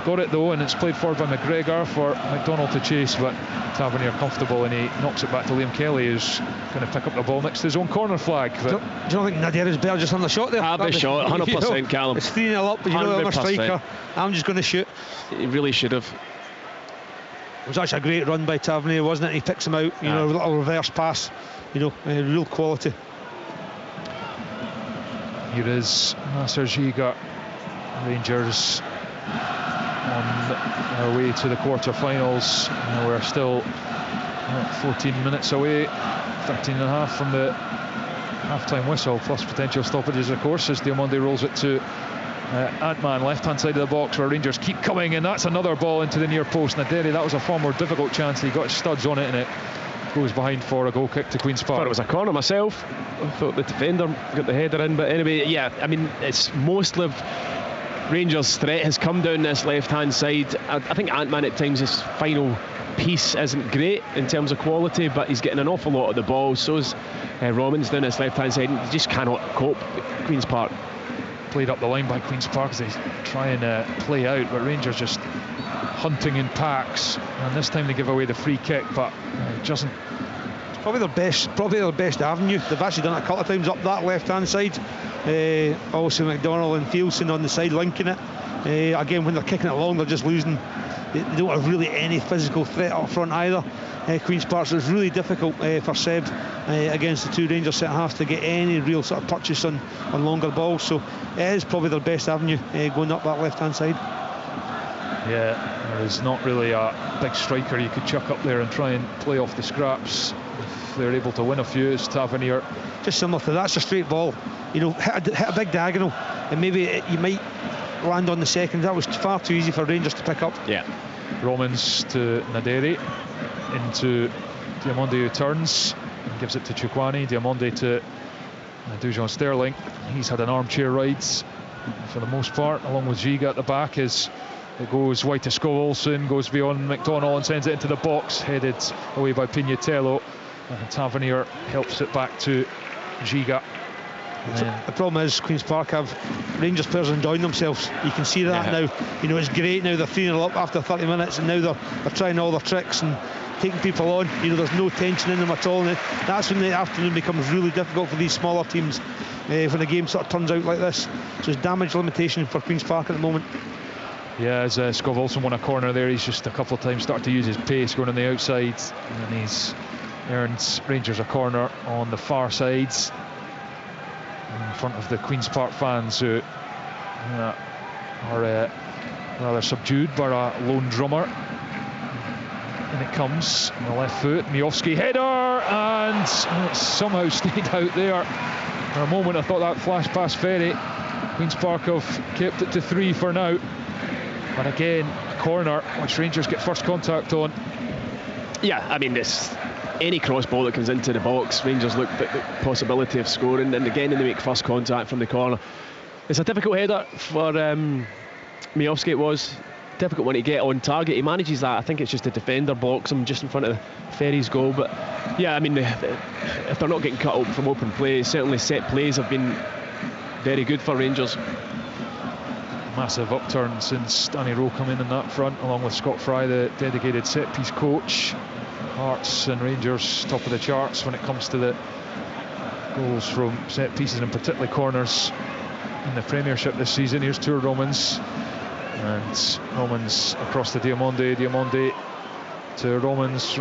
got it though, and it's played forward by McGregor for McDonald to chase, but Tavernier comfortable, and he knocks it back to Liam Kelly, who's going to pick up the ball next to his own corner flag. Do you not think Naderi's better just on the shot there? Have the shot, 100%, Callum. It's 3-0 up, but you know I'm a striker, I'm just going to shoot. He really should have. It was actually a great run by Tavernier, wasn't it? He picks him out, you know, a little reverse pass, you know, real quality. Here is Nasser Giga. Rangers on our way to the quarter-finals. We're still 14 minutes away, 13 and a half from the half-time whistle, plus potential stoppages, of course, as Diamande rolls it to Antman, left-hand side of the box, where Rangers keep coming, and that's another ball into the near post. Naderi, that was a far more difficult chance. He got his studs on it, and it goes behind for a goal kick to Queen's Park. I thought it was a corner myself. I thought the defender got the header in, but anyway, yeah, I mean, it's mostly Rangers' threat has come down this left-hand side. I think Antman at times, his final piece isn't great in terms of quality, but he's getting an awful lot of the ball. So's Romans down his left-hand side. He just cannot cope at Queen's Park. Played up the line by Queen's Park as they try and play out, but Rangers just hunting in packs, and this time they give away the free kick, but it doesn't. It's probably their best avenue. They've actually done it a couple of times up that left-hand side. Also McDonald and Fieldson on the side linking it. Again, when they're kicking it along, they're just losing. They don't have really any physical threat up front either. Queen's Park, so it's really difficult for Seb against the two Rangers centre halves to get any real sort of purchase on longer balls. So it is probably their best avenue going up that left-hand side. Yeah, there is not really a big striker you could chuck up there and try and play off the scraps. If they're able to win a few, it's Tavernier. Just similar to that's a straight ball. Hit a big diagonal, and maybe you might land on the second. That was far too easy for Rangers to pick up. Yeah. Romans to Naderi, into Diamonde, who turns and gives it to Chukwani. Diamonde to Dujon Sterling. He's had an armchair ride for the most part, along with Giga at the back, as it goes wide to Skov Olsen, goes beyond McDonald and sends it into the box, headed away by Pignatello, and Tavernier helps it back to Giga. The problem is Queen's Park have Rangers players enjoying themselves. You can see that now. It's great now. They're 3-0 up after 30 minutes, and now they're trying all their tricks and taking people on. There's no tension in them at all, and that's when the afternoon becomes really difficult for these smaller teams when the game sort of turns out like this. So it's damage limitation for Queen's Park at the moment. Yeah, as Skov Olsen won a corner there, he's just a couple of times started to use his pace going on the outside, and he's earned Rangers a corner on the far sides in front of the Queen's Park fans, who are rather subdued by a lone drummer. And it comes on the left foot, Miovski header, and it somehow stayed out there. For a moment I thought that flashed past Ferry. Queen's Park have kept it to 3 for now, but again a corner which Rangers get first contact on. Yeah, I mean, any cross ball that comes into the box, Rangers look at the possibility of scoring, and again they make first contact from the corner. It's a difficult header for Miovski. It was difficult one to get on target. He manages that. I think it's just a defender box him just in front of Ferry's goal. But yeah, I mean, if they're not getting cut up from open play, certainly set plays have been very good for Rangers. Massive upturn since Danny Rowe come in that front, along with Scott Fry, the dedicated set piece coach. Hearts and Rangers top of the charts when it comes to the goals from set pieces, and particularly corners in the Premiership this season. Here's Tour Romans, and Romans across to Diamonde to Romans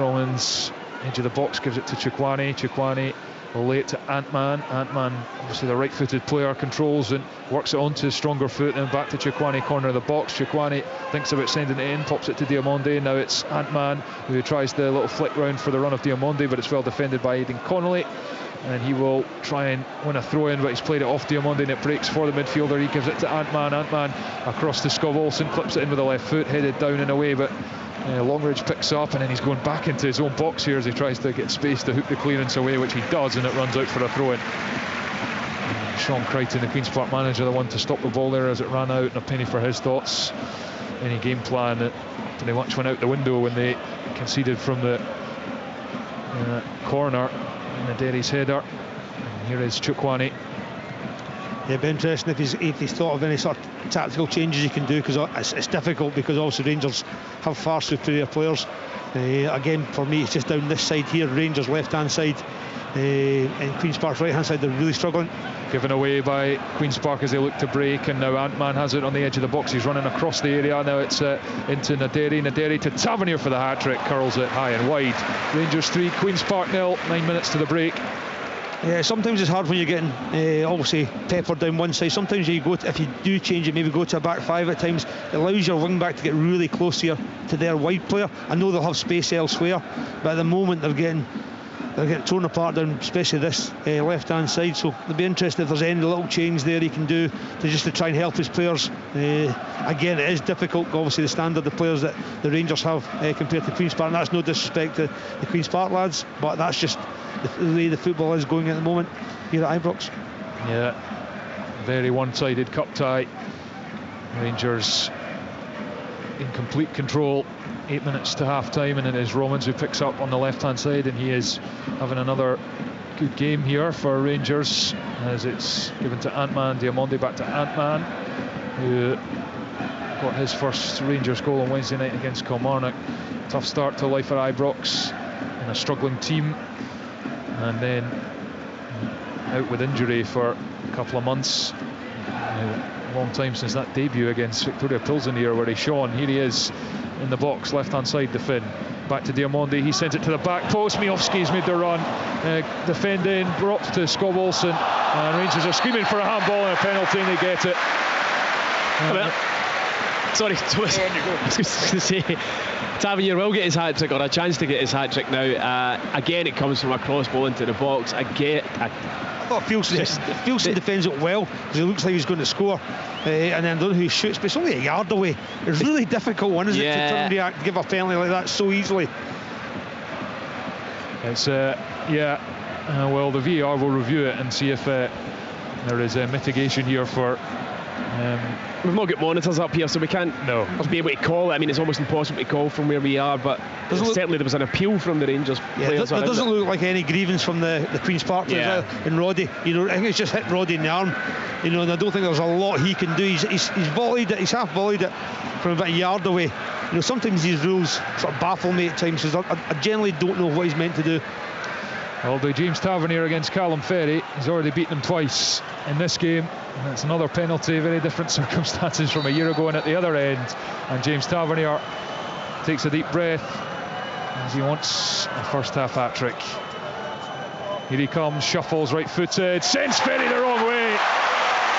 edge of the box, gives it to Chukwani will lay it to Antman, obviously the right-footed player, controls and works it onto his stronger foot, and back to Chukwani, corner of the box. Chukwani thinks about sending it in, pops it to Diamonde. Now it's Antman who tries the little flick round for the run of Diamonde, but it's well defended by Aidan Connolly, and he will try and win a throw-in, but he's played it off Diamonde, and it breaks for the midfielder. He gives it to Antman across to Skov Olsen, clips it in with the left foot, headed down and away, but Longridge picks up, and then he's going back into his own box here as he tries to get space to hook the clearance away, which he does, and it runs out for a throw-in. Sean Crichton, the Queen's Park manager, the one to stop the ball there as it ran out, and a penny for his thoughts. Any game plan that pretty much went out the window when they conceded from the corner in the Derry's header. And here is Chukwani. Yeah, it'd be interesting if he's thought of any sort of tactical changes he can do, because it's difficult, because also Rangers have far superior players. Again, for me, it's just down this side here, Rangers left-hand side, and Queen's Park's right-hand side, they're really struggling. Given away by Queen's Park as they look to break, and now Antman has it on the edge of the box. He's running across the area. Now it's into Naderi to Tavernier for the hat-trick, curls it high and wide. Rangers 3, Queen's Park 0, 9 minutes to the break. Yeah, sometimes it's hard when you're getting obviously peppered down one side. Sometimes if you do change it, maybe go to a back five at times, it allows your wing back to get really close to their wide player. I know they'll have space elsewhere, but at the moment they're getting torn apart down, especially this left-hand side. So it'll be interesting if there's any little change there he can do to try and help his players. Again, it is difficult, obviously, the standard of players that the Rangers have compared to Queen's Park, and that's no disrespect to the Queen's Park lads, but that's just the way the football is going at the moment here at Ibrox. Yeah, very one-sided cup tie. Rangers in complete control. 8 minutes to half time, and it is Romans who picks up on the left hand side, and he is having another good game here for Rangers, as it's given to Ant-Man. Diamonde back to Ant-Man, who got his first Rangers goal on Wednesday night against Kilmarnock. Tough start to life at Ibrox in a struggling team, and then out with injury for a couple of months. A long time since that debut against Victoria Pilsen here, where he shone. Here he is in the box, left hand side, the Finn. Back to Diamonde, he sends it to the back post. Miofsky's made the run, defending, brought to Scott Olsen, and Rangers are screaming for a handball and a penalty, and they get it. Sorry, I was going to say, Tavernier will get his hat-trick, or a chance to get his hat-trick now. Again, it comes from a cross ball into the box. Filson defends it well, because it looks like he's going to score, and then I don't know who shoots, but it's only a yard away. It's really difficult one, isn't it, to turn and react, give a penalty like that so easily. It's well, the VAR will review it and see if there is a mitigation here for. We've not got monitors up here, so we can't be able to call it. I mean, it's almost impossible to call from where we are, but certainly there was an appeal from the Rangers players. There doesn't look like any grievance from the Queen's Park players in Roddy. You know, I think it's just hit Roddy in the arm. You know, and I don't think there's a lot he can do. He's volleyed it. He's half volleyed it from about a yard away. You know, sometimes these rules sort of baffle me at times, because I generally don't know what he's meant to do. Well, the James Tavernier against Callum Ferry. He's already beaten him twice in this game. And it's another penalty, very different circumstances from a year ago, and at the other end. And James Tavernier takes a deep breath as he wants a first half hat-trick. Here he comes, shuffles right-footed, sends Ferry the wrong way.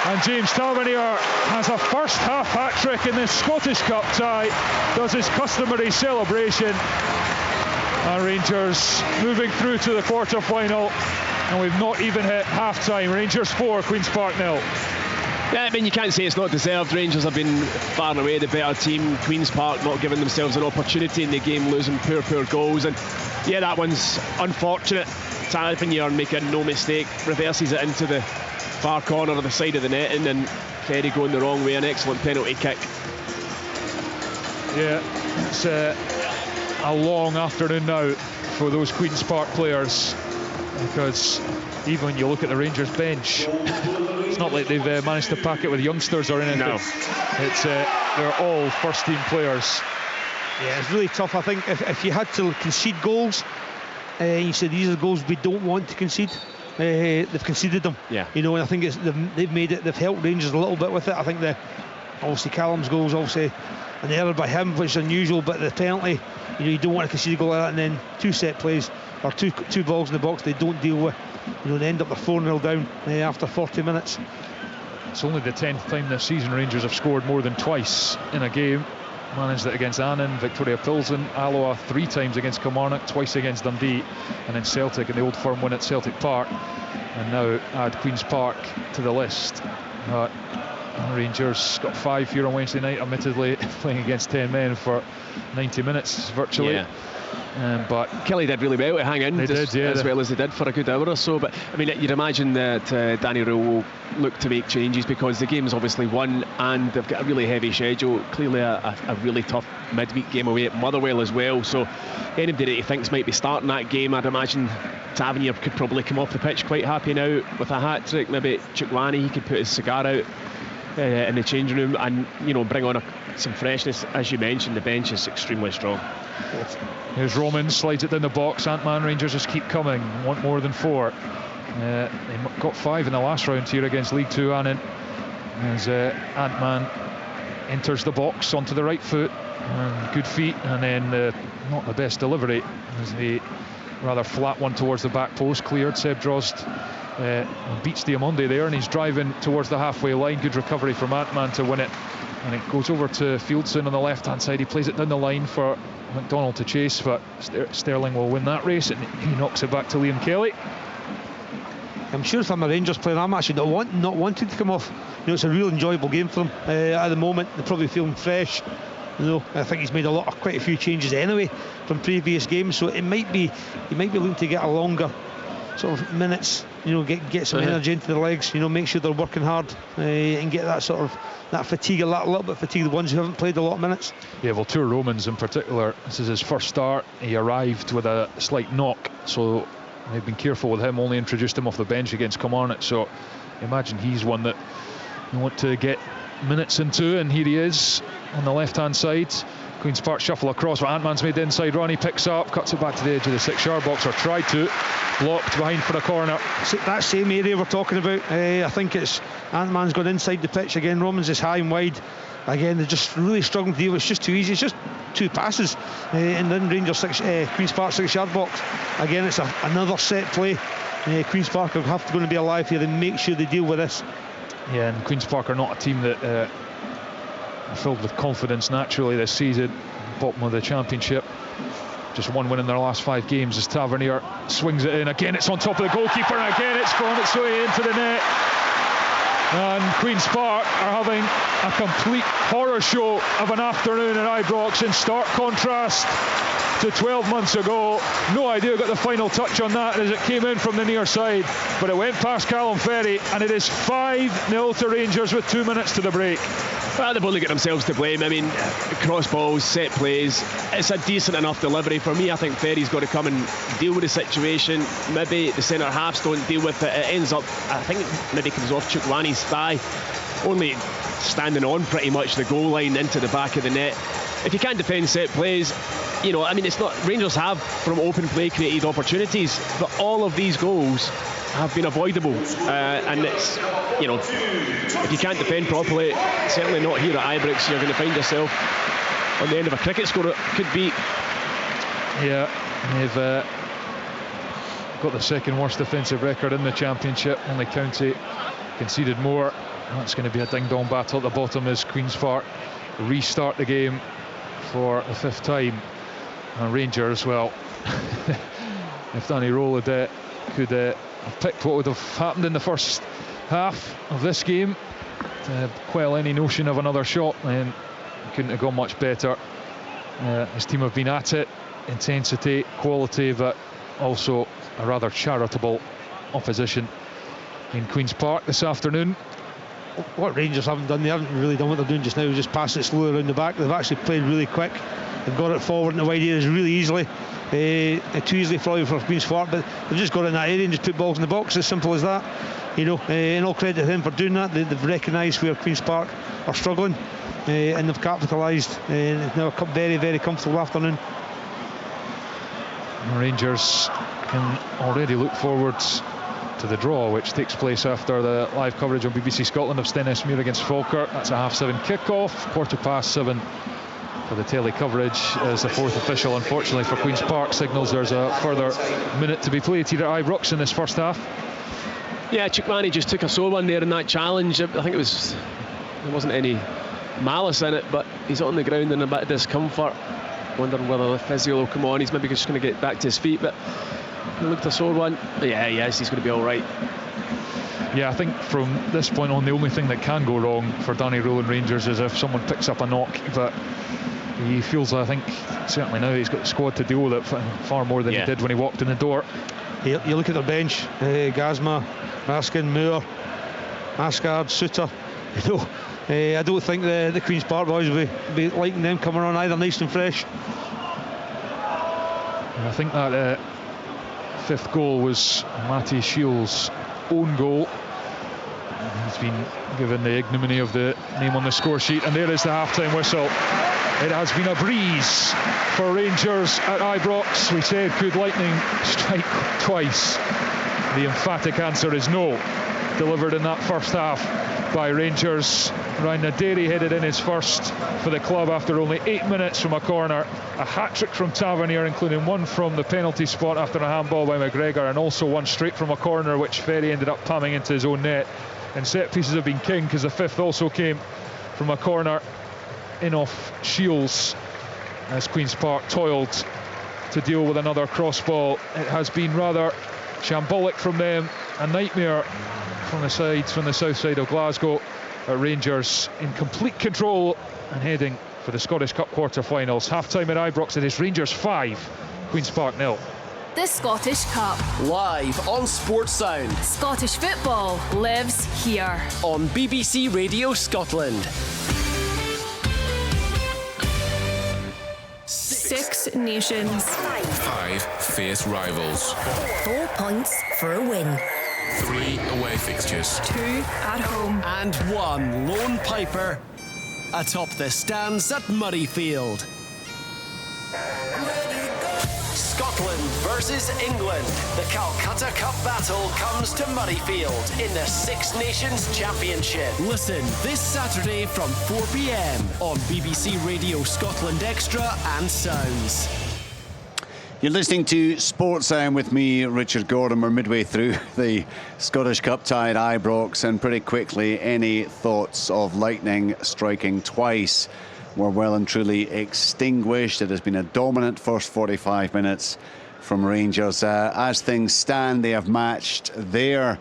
And James Tavernier has a first half hat-trick in this Scottish Cup tie, does his customary celebration. And Rangers moving through to the quarter-final, and we've not even hit half-time. Rangers 4, Queen's Park 0. Yeah, I mean, you can't say it's not deserved. Rangers have been far and away the better team. Queen's Park not giving themselves an opportunity in the game, losing poor goals. And yeah, that one's unfortunate. Tavernier, making no mistake, reverses it into the far corner of the side of the netting, and Ferry going the wrong way. An excellent penalty kick. Yeah, it's a long afternoon now for those Queen's Park players, because even when you look at the Rangers bench, it's not like they've managed to pack it with youngsters or anything. No. It's they're all first team players. Yeah, it's really tough. I think if you had to concede goals, you said these are the goals we don't want to concede, they've conceded them. Yeah. You know, and I think they've made it, they've helped Rangers a little bit with it. I think obviously Callum's goal is obviously an error by him, which is unusual, but the penalty, you know, you don't want to concede a goal like that, and then two set plays or two balls in the box they don't deal with, you know, they end up 4-0 down after 40 minutes. It's only the 10th time this season Rangers have scored more than twice in a game. Managed it against Annan, Victoria Pilsen, Alloa 3 times against Kilmarnock, twice against Dundee, and then Celtic in the Old Firm win at Celtic Park, and now add Queen's Park to the list. Rangers got 5 here on Wednesday night, admittedly playing against 10 men for 90 minutes virtually. Yeah. But Kelly did really well to hang in as well as they did for a good hour or so. But I mean, you'd imagine that Danny Rule will look to make changes, because the game's obviously won and they've got a really heavy schedule. Clearly a really tough midweek game away at Motherwell as well. So anybody that he thinks might be starting that game, I'd imagine Tavernier could probably come off the pitch quite happy now with a hat-trick. Maybe Chukwani, he could put his cigar out in the changing room and, you know, bring on some freshness. As you mentioned, the bench is extremely strong. Here's Roman, slides it down the box. Ant-Man, Rangers just keep coming, want more than 4. They got 5 in the last round here against League 2 Annan, as Ant-Man enters the box onto the right foot, and good feet, and then not the best delivery, as the rather flat one towards the back post cleared. Seb Drost beats Diamonde there, and he's driving towards the halfway line. Good recovery from Ant-Man to win it, and it goes over to Fieldson on the left hand side. He plays it down the line for McDonald to chase, but Sterling will win that race, and he knocks it back to Liam Kelly. I'm sure if I'm a Rangers player, I'm actually not wanting to come off. You know, it's a real enjoyable game for them at the moment. They're probably feeling fresh. You know, I think he's made quite a few changes anyway from previous games, so he might be looking to get a longer sort of minutes get some energy into their legs, make sure they're working hard and get that sort of that fatigue, a little bit fatigue, the ones who haven't played a lot of minutes. Yeah, well, Tour Romans in particular, this is his first start. He arrived with a slight knock, so they've been careful with him, only introduced him off the bench against Kilmarnock, so imagine he's one that you want to get minutes into, and here he is on the left hand side. Queen's Park shuffle across, but Ant-Man's made the inside run, he picks up, cuts it back to the edge of the 6-yard box, or tried to, blocked behind for a corner. That same area we're talking about, I think it's Ant-Man's gone inside the pitch again. Romans is high and wide again, they're just really struggling to deal with. It's just too easy, it's just 2 passes, and then Rangers Queen's Park 6-yard box again. It's another set play. Queen's Park are going to be alive here and make sure they deal with this. Yeah, and Queen's Park are not a team that are filled with confidence naturally this season. Bottom of the championship, just 1 win in their last 5 games as Tavernier swings it in. Again, it's on top of the goalkeeper, and again it's found its way into the net. And Queen's Park are having a complete horror show of an afternoon at Ibrox, in stark contrast to 12 months ago. No idea who got the final touch on that as it came in from the near side, but it went past Callum Ferry, and it is 5-0 to Rangers with 2 minutes to the break. Well, they've only got themselves to blame. I mean, cross balls, set plays, it's a decent enough delivery. For me, I think Ferry's got to come and deal with the situation. Maybe the centre halves don't deal with it. It ends up, I think, maybe comes off Chukwuani's thigh, only standing on pretty much the goal line into the back of the net. If you can't defend set plays, it's not, Rangers have from open play created opportunities, but all of these goals have been avoidable, and it's, if you can't defend properly, certainly not here at Ibrox, you're going to find yourself on the end of a cricket score. It could be. Yeah, they've got the second worst defensive record in the championship. Only County conceded more. That's going to be a ding-dong battle at the bottom as Queen's Park restart the game for the 5th time. And Rangers, well, if Danny Rowland could have picked what would have happened in the first half of this game to quell any notion of another shot, then couldn't have gone much better. His team have been at it, intensity, quality, but also a rather charitable opposition in Queen's Park this afternoon. What Rangers haven't done, they haven't really done what they're doing just now, just pass it slowly around the back. They've actually played really quick, they've got it forward in the wide areas really easily, too easily for Queen's Park, but they've just got in that area and just put balls in the box, as simple as that. And all credit to them for doing that. They've recognised where Queen's Park are struggling, and they've capitalised. It's now a very, very comfortable afternoon. Rangers can already look forwards to the draw, which takes place after the live coverage on BBC Scotland of Stenhousemuir against Falkirk. That's a 7:30 kickoff, 7:15 for the telly coverage, as the 4th official, unfortunately for Queen's Park, signals there's a further minute to be played here at Ibrox in this first half. Yeah, Chukwuani just took a sore one there in that challenge. I think there wasn't any malice in it, but he's on the ground in a bit of discomfort, wondering whether the physio will come on. He's maybe just going to get back to his feet, but he looked a sore one. But yes, he's going to be all right. Yeah, I think from this point on, the only thing that can go wrong for Danny Rowland Rangers is if someone picks up a knock, but he feels, I think, certainly now he's got the squad to deal with it far more than he did when he walked in the door. You look at their bench, Gazma, Raskin, Moore, Asgard, Suter. I don't think the Queen's Park boys will be liking them coming on either, nice and fresh. And I think that 5th goal was Matty Shields' own goal. He's been given the ignominy of the name on the score sheet, and there is the half-time whistle. It has been a breeze for Rangers at Ibrox. We said, could lightning strike twice? The emphatic answer is no. Delivered in that first half by Rangers. Ryan Naderi headed in his first for the club after only 8 minutes from a corner. A hat-trick from Tavernier, including one from the penalty spot after a handball by McGregor, and also one straight from a corner which Ferry ended up palming into his own net. And set pieces have been king, because the 5th also came from a corner in off Shields, as Queen's Park toiled to deal with another cross ball. It has been rather shambolic from them, a nightmare from the sides, from the south side of Glasgow. Rangers in complete control and heading for the Scottish Cup quarter-finals. Half-time at Ibrox, it is Rangers 5, Queen's Park 0. the Scottish Cup. Live on Sports Sound. Scottish football lives here. On BBC Radio Scotland. Six Nations. 5 fierce rivals. 4 points for a win. 3 away fixtures. 2 at home. And 1 lone piper atop the stands at Murrayfield. Scotland versus England. The Calcutta Cup battle comes to Murrayfield in the Six Nations Championship. Listen this Saturday from 4 p.m. on BBC Radio Scotland Extra and Sounds. You're listening to Sports Sound with me, Richard Gordon. We're midway through the Scottish Cup tie at Ibrox, and pretty quickly, any thoughts of lightning striking twice were well and truly extinguished. It has been a dominant first 45 minutes from Rangers. As things stand, they have matched their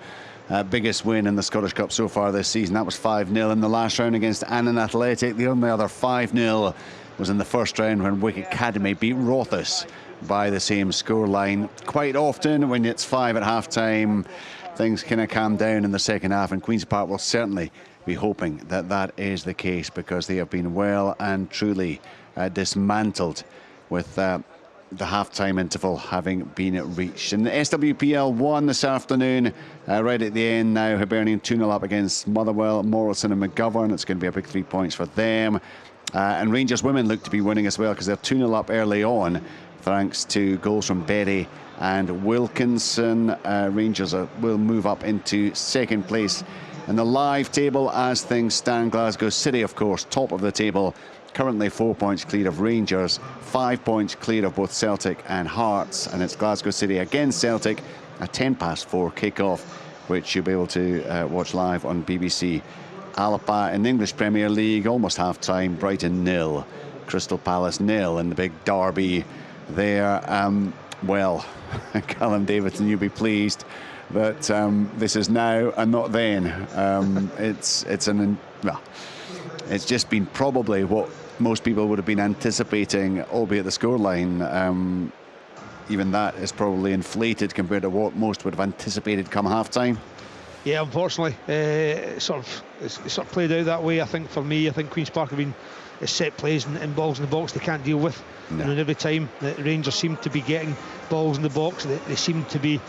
biggest win in the Scottish Cup so far this season. That was 5-0 in the last round against Annan Athletic. The only other 5-0 was in the first round when Wick Academy beat Rothes by the same scoreline. Quite often when it's 5 at half-time, things kind of calm down in the second half, and Queen's Park will certainly be hoping that that is the case, because they have been well and truly dismantled with the half-time interval having been reached. In the SWPL 1 this afternoon, right at the end now, Hibernian 2-0 up against Motherwell, Morrison and McGovern. It's going to be a big 3 points for them. And Rangers women look to be winning as well, because they're 2-0 up early on, thanks to goals from Berry and Wilkinson. Rangers will move up into second place in the live table as things stand. Glasgow City, of course, top of the table, currently 4 points clear of Rangers, 5 points clear of both Celtic and Hearts, and it's Glasgow City against Celtic, a 4:10 kick-off, which you'll be able to watch live on BBC. Alapa in the English Premier League, almost half-time, Brighton 0, Crystal Palace 0 in the big derby there. Well, Callum Davidson, you'll be pleased that this is now and not then. It's just been probably what most people would have been anticipating, albeit the scoreline, even that is probably inflated compared to what most would have anticipated come half-time. Yeah, unfortunately, it sort of played out that way. I think for me, I think Queen's Park have been set plays and balls in the box they can't deal with. No. And every time the Rangers seem to be getting balls in the box, they seem to be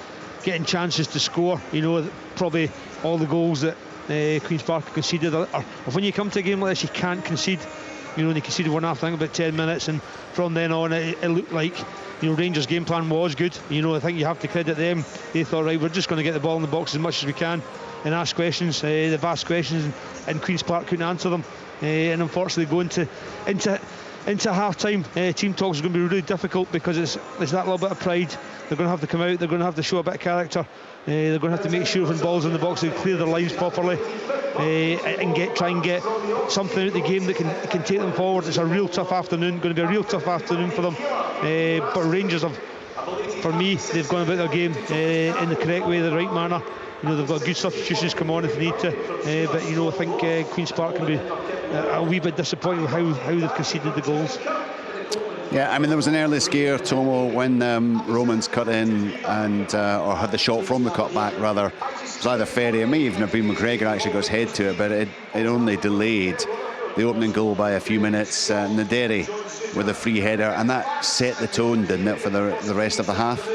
getting chances to score. You know, probably all the goals that Queen's Park conceded are when you come to a game like this, you can't concede. You know, they conceded one after, I think, about 10 minutes, and from then on it looked like, you know, Rangers' game plan was good. You know, I think you have to credit them. They thought, right, we're just going to get the ball in the box as much as we can and ask questions. They've asked questions, and Queen's Park couldn't answer them. And unfortunately, going into half-time, team talks is going to be really difficult, because it's that little bit of pride. They're going to have to come out. They're going to have to show a bit of character. They're going to have to make sure when balls in the box, they clear their lines properly, and try and get something out of the game that can take them forward. It's a real tough afternoon. Going to be a real tough afternoon for them. But Rangers have, for me, they've gone about their game in the correct way, the right manner. You know, they've got good substitutions come on if they need to, but you know, I think Queen's Park can be a wee bit disappointed with how they've conceded the goals. Yeah, I mean, there was an early scare, Tomo, when Romans cut in and or had the shot from the cutback, rather. It was either Ferry, it may even have been McGregor actually got his head to it, but it only delayed the opening goal by a few minutes. Naderi with a free header, and that set the tone, didn't it, for the rest of the half?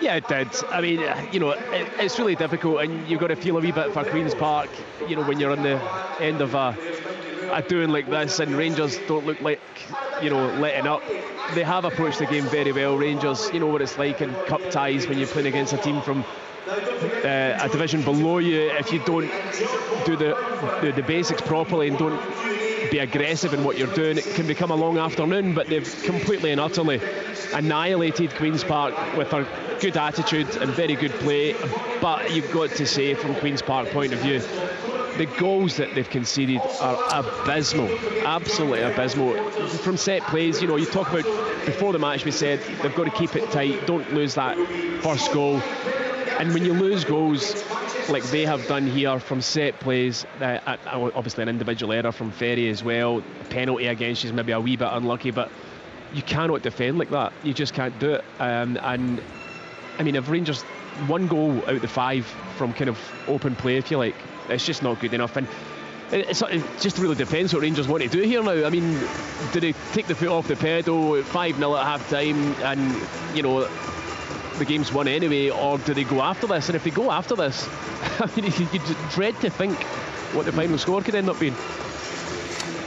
Yeah, it did. I mean, you know, it's really difficult, and you've got to feel a wee bit for Queen's Park, you know, when you're on the end of a doing like this, and Rangers don't look like, you know, letting up. They have approached the game very well. Rangers, you know what it's like in cup ties when you're playing against a team from a division below you. If you don't do the basics properly and don't be aggressive in what you're doing, it can become a long afternoon. But they've completely and utterly annihilated Queen's Park with a good attitude and very good play. But you've got to say, from Queen's Park point of view, the goals that they've conceded are abysmal, absolutely abysmal. From set plays, you know, you talk about, before the match we said they've got to keep it tight, don't lose that first goal. And when you lose goals like they have done here from set plays, obviously an individual error from Ferry as well, a penalty against you is maybe a wee bit unlucky, but you cannot defend like that. You just can't do it. And I mean, if Rangers 1 goal out of the 5 from kind of open play, if you like, it's just not good enough. And it just really depends what Rangers want to do here now. I mean, do they take the foot off the pedal at 5-0 at half time and, you know, the game's won anyway, or do they go after this? And if they go after this, I mean, you dread to think what the final score could end up being.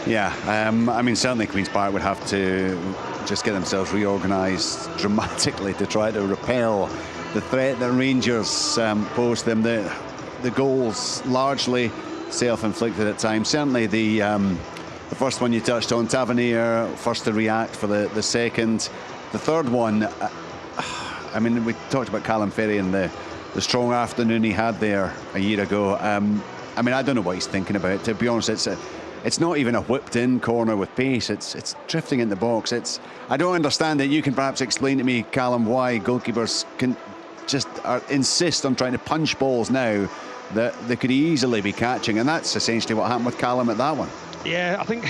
Yeah, I mean, certainly Queen's Park would have to just get themselves reorganised dramatically to try to repel the threat that Rangers pose them. The goals largely self-inflicted at times. Certainly the first one you touched on, Tavernier first to react for the second. The third one, I mean, we talked about Callum Ferry and the strong afternoon he had there a year ago. I mean, I don't know what he's thinking about. To be honest, it's not even a whipped-in corner with pace. It's drifting in the box. I don't understand it. You can perhaps explain to me, Callum, why goalkeepers can just insist on trying to punch balls now that they could easily be catching, and that's essentially what happened with Callum at that one. Yeah, I think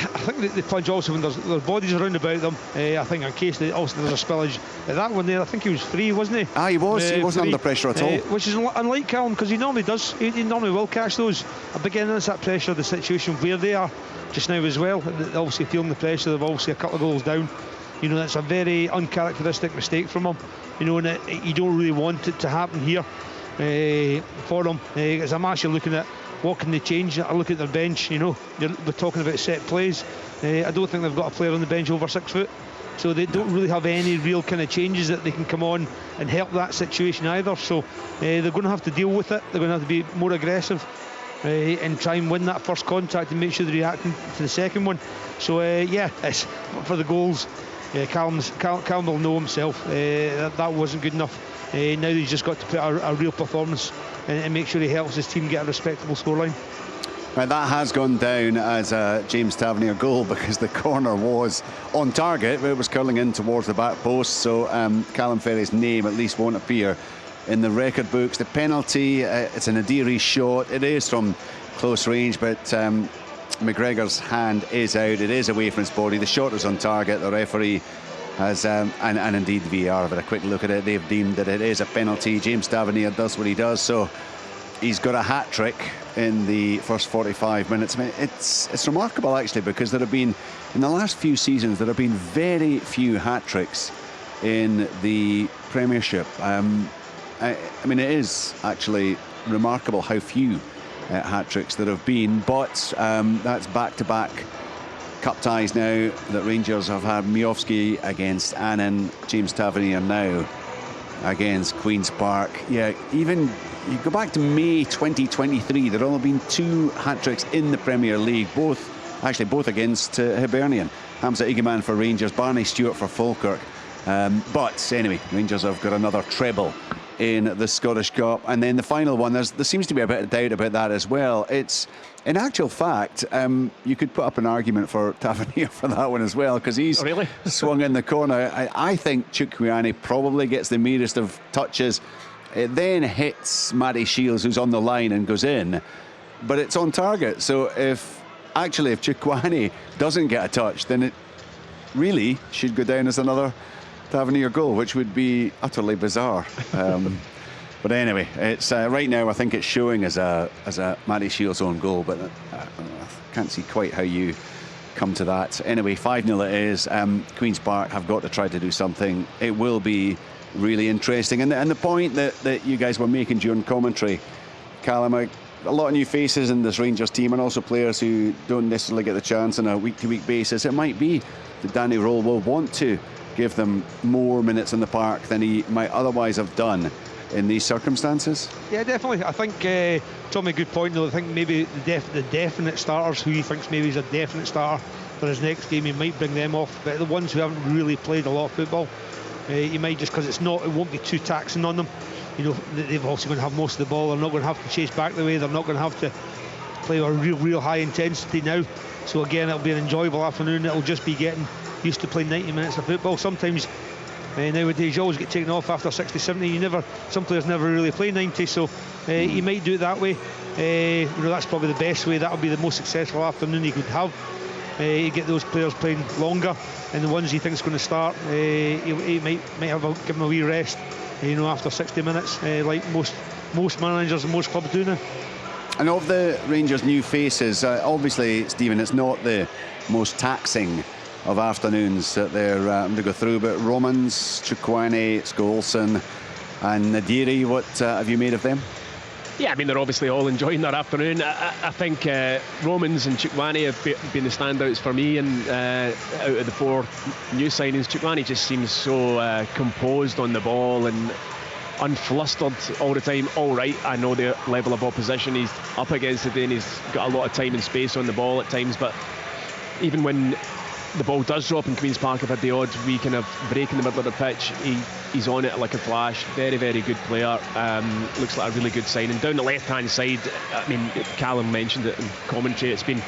they plunge also when there's bodies around about them. I think in case also there's a spillage. That one there, I think he was free, wasn't he? He was. He wasn't under pressure at all. Which is unlike Callum, because he normally does. He normally will catch those. Again, that's that pressure, the situation where they are just now as well. They're obviously feeling the pressure. They've obviously a couple of goals down. You know, that's a very uncharacteristic mistake from him. You know, and you don't really want it to happen here for them. As I'm actually looking at what can they change, I look at their bench. You know, we're talking about set plays. I don't think they've got a player on the bench over 6 foot, so they don't really have any real kind of changes that they can come on and help that situation either. So they're going to have to deal with it. They're going to have to be more aggressive and try and win that first contact and make sure they're reacting to the second one. So yeah, it's for the goals. Callum will know himself that wasn't good enough. Now he's just got to put a real performance and make sure he helps his team get a respectable scoreline. Right, that has gone down as a James Tavernier goal because the corner was on target, but it was curling in towards the back post. So Callum Ferry's name at least won't appear in the record books. The penalty, it's an Adiri shot. It is from close range, but McGregor's hand is out. It is away from his body. The shot was on target. The referee has, and indeed VAR have had a quick look at it. They've deemed that it is a penalty. James Tavernier does what he does, so he's got a hat-trick in the first 45 minutes. I mean, it's remarkable actually, because there have been, in the last few seasons, there have been very few hat-tricks in the Premiership. I mean, it is actually remarkable how few hat-tricks there have been, but that's back-to-back cup ties now that Rangers have had. Miovski against Annan, James Tavernier now against Queen's Park. Yeah, even you go back to May 2023, there have only been 2 hat-tricks in the Premier League, both against Hibernian. Hamza Igiman for Rangers, Barney Stewart for Falkirk. But anyway, Rangers have got another treble in the Scottish Cup. And then the final one, there seems to be a bit of doubt about that as well. It's, in actual fact, you could put up an argument for Tavernier for that one as well, because he's really swung in the corner. I think Chukwueze probably gets the merest of touches. It then hits Matty Shields, who's on the line, and goes in, but it's on target. So if Chukwueze doesn't get a touch, then it really should go down as another Tavernier goal, which would be utterly bizarre. But anyway, it's right now I think it's showing as a Matty Shields' own goal, but I can't see quite how you come to that. Anyway, 5-0 it is. Queen's Park have got to try to do something. It will be really interesting. And the point that you guys were making during commentary, Callum, a lot of new faces in this Rangers team, and also players who don't necessarily get the chance on a week-to-week basis. It might be that Danny Röhl will want to give them more minutes in the park than he might otherwise have done in these circumstances. Yeah, definitely. I think Tommy, good point though. I think maybe the definite starters, who he thinks maybe is a definite starter for his next game, he might bring them off. But the ones who haven't really played a lot of football, he might, just because it won't be too taxing on them. You know, they've also going to have most of the ball. They're not going to have to chase back the way. They're not going to have to play a real high intensity now. So again, it'll be an enjoyable afternoon. It'll just be getting used to playing 90 minutes of football. Sometimes nowadays you always get taken off after 60, 70. Some players never really play 90, so he might do it that way. That's probably the best way. That'll be the most successful afternoon he could have. You get those players playing longer, and the ones he thinks going to start, he might give them a wee rest after 60 minutes, like most managers and most clubs do now. And of the Rangers' new faces, obviously, Stephen, it's not the most taxing of afternoons that they're to go through, but Romans, Chukwueze, Skol-Olsen and Nadiri, what have you made of them? Yeah, I mean, they're obviously all enjoying their afternoon. I think Romans and Chukwueze have been the standouts for me, and out of the 4 new signings, Chukwueze just seems so composed on the ball and unflustered all the time. All right, I know the level of opposition he's up against today, and he's got a lot of time and space on the ball at times, but even when the ball does drop in Queen's Park, I've had the odd wee kind of break in the middle of the pitch, he's on it like a flash. Very, very good player. Looks like a really good signing. Down the left-hand side, I mean, Callum mentioned it in commentary, it's been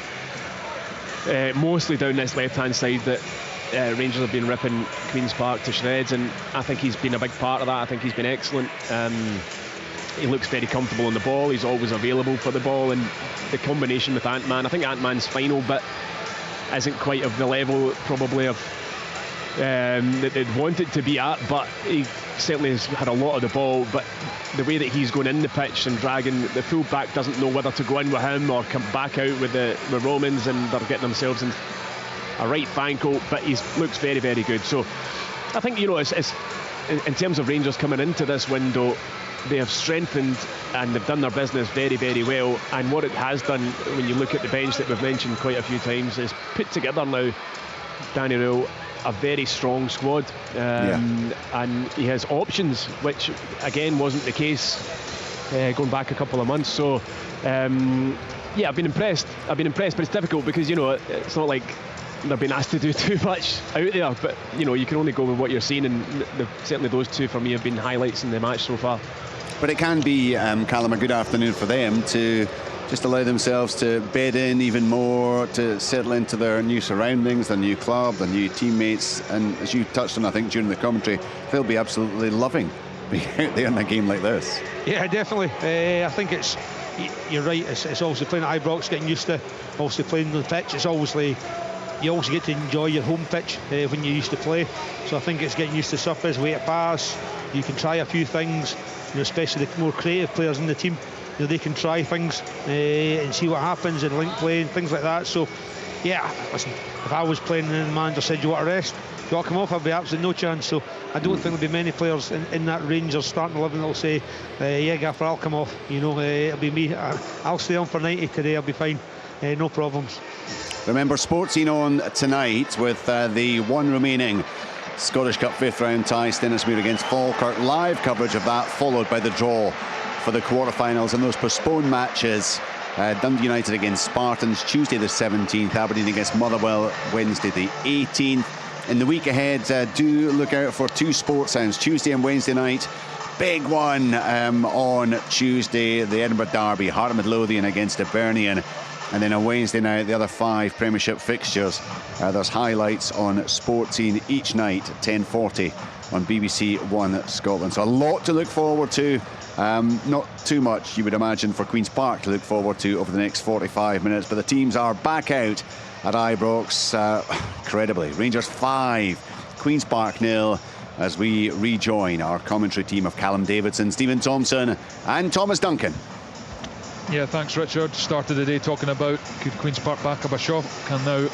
mostly down this left-hand side that Rangers have been ripping Queen's Park to shreds, and I think he's been a big part of that. I think he's been excellent. He looks very comfortable on the ball. He's always available for the ball, and the combination with Ant-Man, I think Ant-Man's final bit isn't quite of the level probably of that they'd want it to be at, but he certainly has had a lot of the ball. But the way that he's going in the pitch and dragging, the full back doesn't know whether to go in with him or come back out with the Romans, and they're getting themselves in a right ankle, but he looks very, very good. So I think, it's in terms of Rangers coming into this window, they have strengthened and they've done their business very, very well. And what it has done, when you look at the bench that we've mentioned quite a few times, is put together now, Danny Röhl, a very strong squad. And he has options, which again wasn't the case going back a couple of months. So I've been impressed, but it's difficult because it's not like they're being asked to do too much out there, but you can only go with what you're seeing, and certainly those two for me have been highlights in the match so far. But it can be, Callum, a good afternoon for them to just allow themselves to bed in even more, to settle into their new surroundings, their new club, their new teammates, and as you touched on, I think, during the commentary, they'll be absolutely loving being out there in a game like this. Yeah, definitely. I think you're right, it's obviously playing at Ibrox, getting used to obviously playing on the pitch. It's obviously, you also get to enjoy your home pitch when you used to play. So I think it's getting used to surface, way to pass. You can try a few things, especially the more creative players in the team. They can try things and see what happens, and link play and things like that. So, yeah, listen, if I was playing and the manager said, you want to rest, you want to come off, I'd be absolutely no chance. So I don't think there'll be many players in that Rangers starting 11 that'll say, yeah, Gaffer, I'll come off. It'll be me. I'll stay on for 90 today, I'll be fine. No problems. Remember, Sportscene on tonight with the one remaining Scottish Cup 5th round tie, Stenhousemuir against Falkirk. Live coverage of that, followed by the draw for the quarterfinals and those postponed matches. Dundee United against Spartans Tuesday the 17th, Aberdeen against Motherwell Wednesday the 18th. In the week ahead, do look out for 2 sports sounds, Tuesday and Wednesday night. Big one on Tuesday, the Edinburgh Derby, Heart of Midlothian against Hibernian. And then on Wednesday night, the other 5 Premiership fixtures. There's highlights on Sportscene each night, 10:40 on BBC One Scotland. So a lot to look forward to. Not too much, you would imagine, for Queen's Park to look forward to over the next 45 minutes. But the teams are back out at Ibrox, incredibly. Rangers 5, Queen's Park 0, as we rejoin our commentary team of Callum Davidson, Stephen Thompson and Thomas Duncan. Yeah, thanks, Richard. Started the day talking about could Queen's Park back up a shot, and now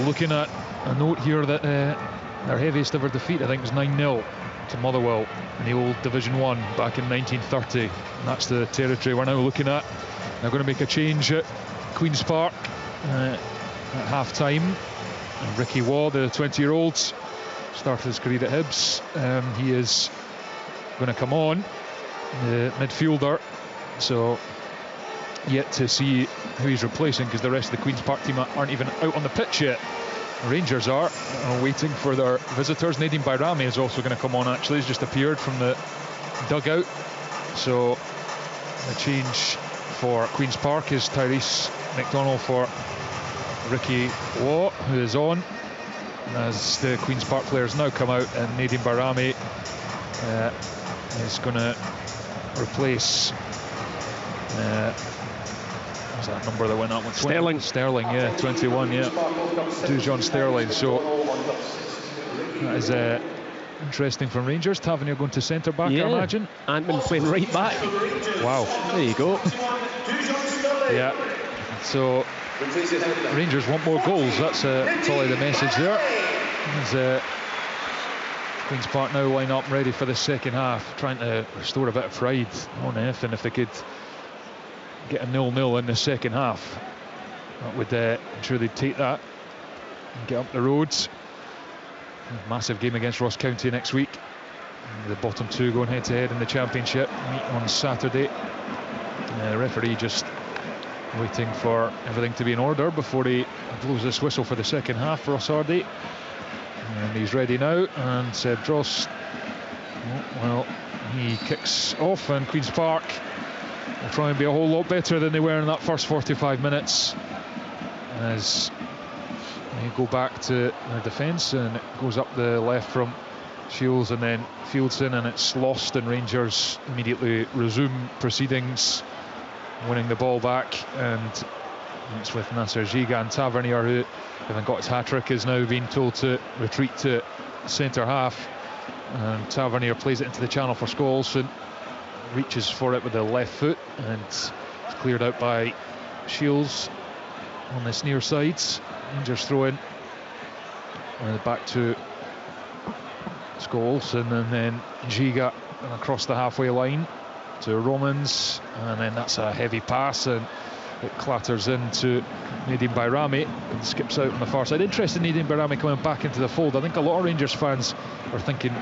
looking at a note here that their heaviest ever defeat, I think, was 9-0 to Motherwell in the old Division 1 back in 1930. And that's the territory we're now looking at. They're going to make a change at Queen's Park at half-time. Ricky Waugh, the 20-year-old, started his career at Hibs. He is going to come on, the midfielder. So yet to see who he's replacing, because the rest of the Queen's Park team aren't even out on the pitch yet. Rangers are waiting for their visitors. Nadim Bayrami is also going to come on, actually. He's just appeared from the dugout. So the change for Queen's Park is Tyrese McDonald for Ricky Waugh, who is on. As the Queen's Park players now come out, and Nadim Bayrami is going to replace what's that number that went up with? Sterling. Sterling, yeah, 21, yeah. Dujon Sterling. So that is interesting from Rangers. Tavernier going to centre back, Yeah. I imagine. Antman playing right back. Wow. There you go. Yeah. So Rangers want more goals. That's probably the message there. As Queen's Park now line up ready for the second half, trying to restore a bit of pride on anything. If they could get a 0-0 in the second half, that would, I'm sure they'd take that and get up the roads. Massive game against Ross County next week. The bottom two going head to head in the Championship, meet on Saturday. The referee just waiting for everything to be in order before he blows this whistle for the second half for Ross Hardy. And he's ready now, and Seb Drost, well, he kicks off, and Queen's Park will try and be a whole lot better than they were in that first 45 minutes as they go back to their defence, and it goes up the left from Shields and then Fieldson, and it's lost, and Rangers immediately resume proceedings, winning the ball back, and it's with Nasser Giga and Tavernier, who, having got his hat-trick, is now being told to retreat to centre half, and Tavernier plays it into the channel for Skålsson, reaches for it with the left foot, and it's cleared out by Shields on this near side. Rangers throw in back to Skålsson, and then Giga across the halfway line to Romans, and then that's a heavy pass, and it clatters into Nadim Bayrami and skips out on the far side. Interesting, Nadim Bayrami coming back into the fold. I think a lot of Rangers fans are thinking,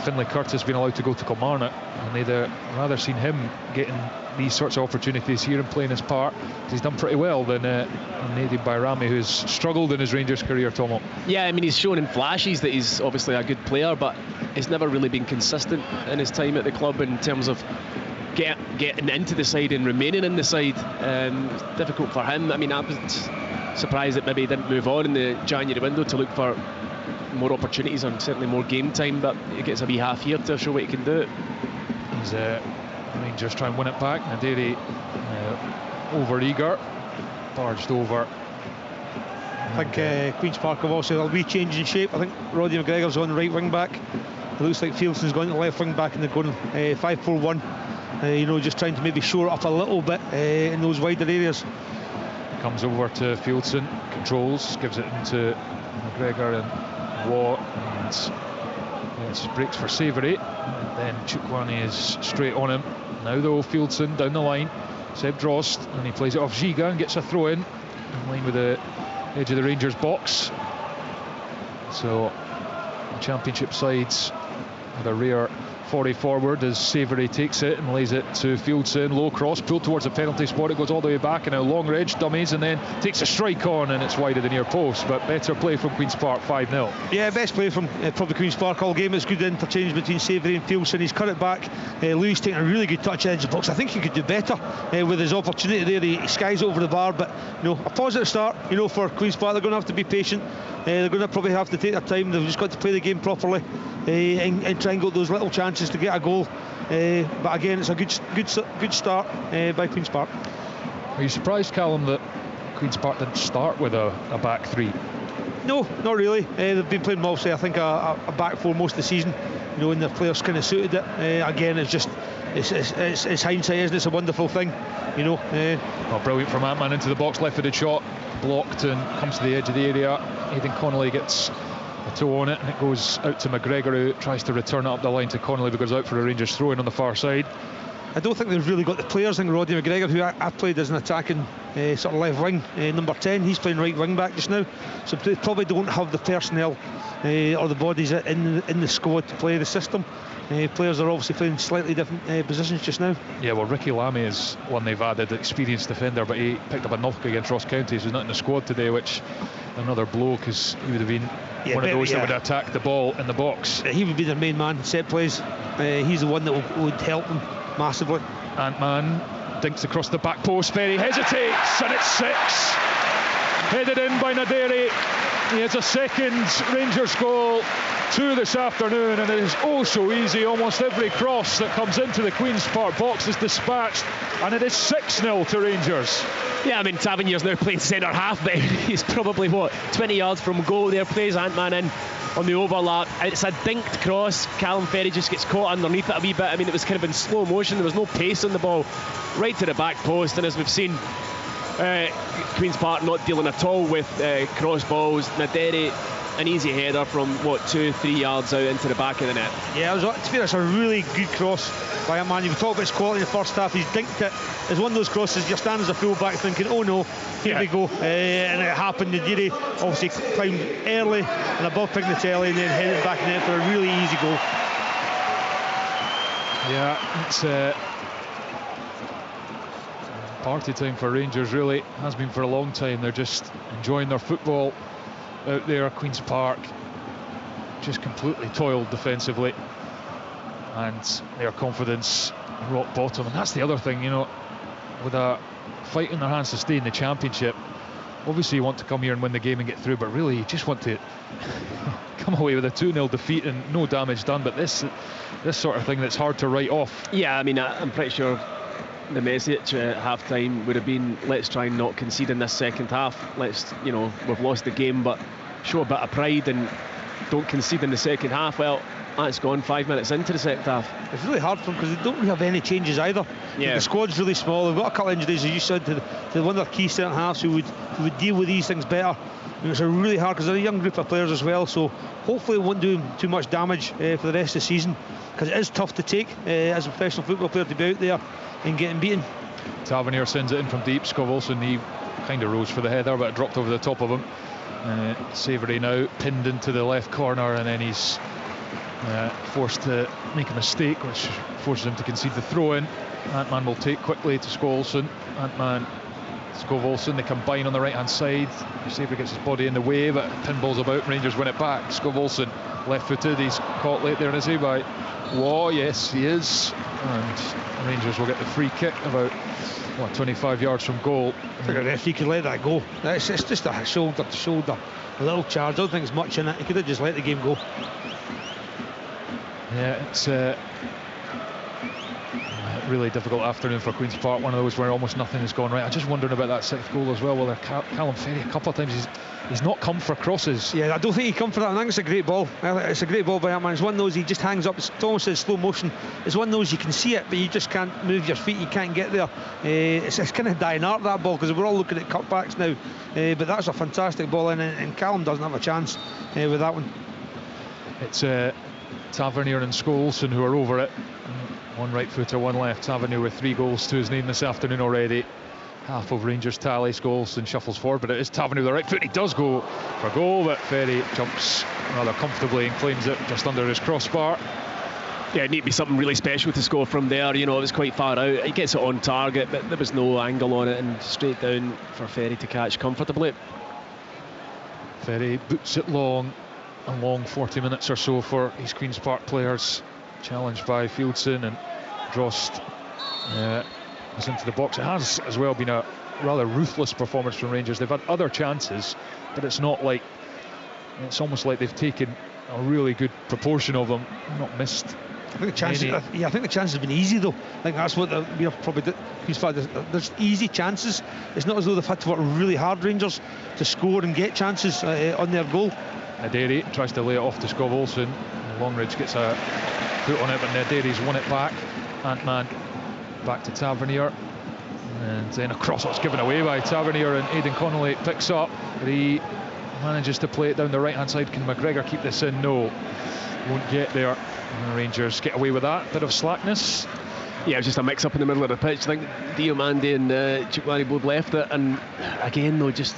Finlay Curtis being allowed to go to Kilmarnock, and they'd rather seen him getting these sorts of opportunities here and playing his part, because he's done pretty well, than Nadim Bayrami, who's struggled in his Rangers career, Tomo. Yeah, I mean, he's shown in flashes that he's obviously a good player, but he's never really been consistent in his time at the club in terms of getting into the side and remaining in the side. Difficult for him. I mean, I was surprised that maybe he didn't move on in the January window to look for more opportunities and certainly more game time, but he gets a wee half here to show what he can do. He's Rangers try and win it back. Naderi over eager, barged over. I think Queen's Park have also a wee change in shape. I think Roddy McGregor's on the right wing back. It looks like Fieldson's going to left wing back, and they're going 5-4-1. Just trying to maybe shore it up a little bit in those wider areas. Comes over to Fieldson, controls, gives it into McGregor and Waugh, and it breaks for Savoury. And then Chukwani is straight on him. Now though, Fieldson down the line, Seb Drost, and he plays it off Giga and gets a throw in line with the edge of the Rangers box. So the Championship sides with a rare 40 forward as Savoury takes it and lays it to Fieldson. Low cross, pulled towards the penalty spot. It goes all the way back, and now Longridge dummies and then takes a strike on, and it's wide of the near post. But better play from Queen's Park, 5-0. Yeah, best play from probably Queen's Park all game. It's good interchange between Savoury and Fieldson. He's cut it back. Lewis taking a really good touch edge of the box. I think he could do better with his opportunity there. He skies it over the bar, but a positive start. For Queen's Park, they're going to have to be patient. They're going to probably have to take their time. They've just got to play the game properly and try and get those little chances to get a goal. But again, it's a good start by Queen's Park. Are you surprised, Callum, that Queen's Park didn't start with a back three? No, not really. They've been playing mostly, I think, a back four most of the season. And their players kind of suited it. Again, it's hindsight, isn't it? It's a wonderful thing, brilliant from Antman into the box, left-footed shot, blocked and comes to the edge of the area. Aidan Connolly gets a toe on it, and it goes out to McGregor, who tries to return it up the line to Connolly, but goes out for a Rangers throw-in on the far side. I don't think they've really got the players. I think Roddy McGregor, who I played as an attacking sort of left wing, number 10, he's playing right wing back just now, so they probably don't have the personnel or the bodies in the squad to play the system. Players are obviously playing slightly different positions just now. Yeah, well, Ricky Lamy is one they've added, experienced defender, but he picked up a knock against Ross County, so he's not in the squad today, which another blow, because he would have been one of those that would attack the ball in the box. He would be their main man, set plays. He's the one that would help them massively. Antman dinks across the back post, Ferry hesitates, and it's 6. Headed in by Naderi. He has a second Rangers goal, 2 this afternoon, and it is oh so easy. Almost every cross that comes into the Queen's Park box is dispatched, and it is 6-0 to Rangers. Yeah, I mean, Tavernier's now playing centre half, but he's probably, 20 yards from goal there, plays Ant-Man in on the overlap. It's a dinked cross. Callum Ferry just gets caught underneath it a wee bit. I mean, it was kind of in slow motion. There was no pace on the ball, right to the back post, and as we've seen, Queen's Park not dealing at all with cross balls. Naderi, an easy header from 2-3 yards out into the back of the net. Yeah, it's a really good cross by a man. You talk about his quality in the first half. He's dinked it. It's one of those crosses you're standing as a full back thinking, oh no, here we go. And it happened. Naderi obviously climbed early and above Pignatelli and then headed back in net for a really easy goal. Yeah, it's party time for Rangers, really. Has been for a long time. They're just enjoying their football out there. Queen's Park just completely toiled defensively, and their confidence rock bottom. And that's the other thing, with a fight in their hands to stay in the Championship. Obviously you want to come here and win the game and get through, but really you just want to come away with a 2-0 defeat and no damage done. But this sort of thing that's hard to write off. Yeah, I mean, I'm pretty sure the message at half-time would have been, let's try and not concede in this second half. We've lost the game, but show a bit of pride and don't concede in the second half. Well, that's gone 5 minutes into the second half. It's really hard for them because they don't really have any changes either. Yeah. The squad's really small. They've got a couple of injuries, as you said, to one of their key centre halves who would deal with these things better. And it's a really hard because they're a young group of players as well. So hopefully it won't do too much damage for the rest of the season, because it is tough to take as a professional football player to be out there and getting beaten. Tavernier sends it in from deep. Scott Wilson, he kind of rose for the header, but it dropped over the top of him. Savoury now pinned into the left corner, and then he's forced to make a mistake, which forces him to concede the throw-in. Ant-Man will take quickly to Scott Wilson. Ant-Man, Scott Wilson, they combine on the right-hand side. Savoury gets his body in the way, but pinballs about. Rangers win it back. Scott Wilson, left-footed. He's caught late there, is he? By Waugh, yes, he is. And Rangers will get the free kick about 25 yards from goal. I think the referee could let that go. It's just a shoulder to shoulder, a little charge. I don't think there's much in it. He could have just let the game go. Yeah, it's a really difficult afternoon for Queen's Park. One of those where almost nothing has gone right. I'm just wondering about that 6th goal as well. Well, Callum Ferry a couple of times he's not come for crosses. Yeah, I don't think he come for that. I think it's a great ball. It's a great ball by that man. It's one of those he just hangs up. It's almost in slow motion. It's one of those you can see it, but you just can't move your feet. You can't get there. It's kind of dying art, that ball, because we're all looking at cutbacks now. But that's a fantastic ball, and Callum doesn't have a chance with that one. It's Tavernier and Scott Wilson who are over it. One right footer, one left. Tavernier with 3 goals to his name this afternoon already. Half of Rangers tally. Scott Wilson shuffles forward, but it is Tavernier with the right foot. He does go for goal, but Ferry jumps rather comfortably and claims it just under his crossbar. Yeah, it need to be something really special to score from there. It was quite far out. He gets it on target, but there was no angle on it, and straight down for Ferry to catch comfortably. Ferry boots it long, a long 40 minutes or so for his Queen's Park players. Challenged by Fieldson, and Drost was into the box. It has as well been a rather ruthless performance from Rangers. They've had other chances, but it's almost like they've taken a really good proportion of them, not missed. I think the chances. I think the chances have been easy though. I think that's what we have probably. There's easy chances. It's not as though they've had to work really hard, Rangers, to score and get chances on their goal. Naderi tries to lay it off to Scott Wilson. Longridge gets a foot on it, but Naderi's won it back. Ant-Man back to Tavernier, and then a cross that's given away by Tavernier, and Aidan Connolly picks up, but he manages to play it down the right hand side. Can McGregor keep this in? No, won't get there. And the Rangers get away with that. Bit of slackness. Yeah, it was just a mix up in the middle of the pitch. I think Diomande and Chukwani both left it, and again though, just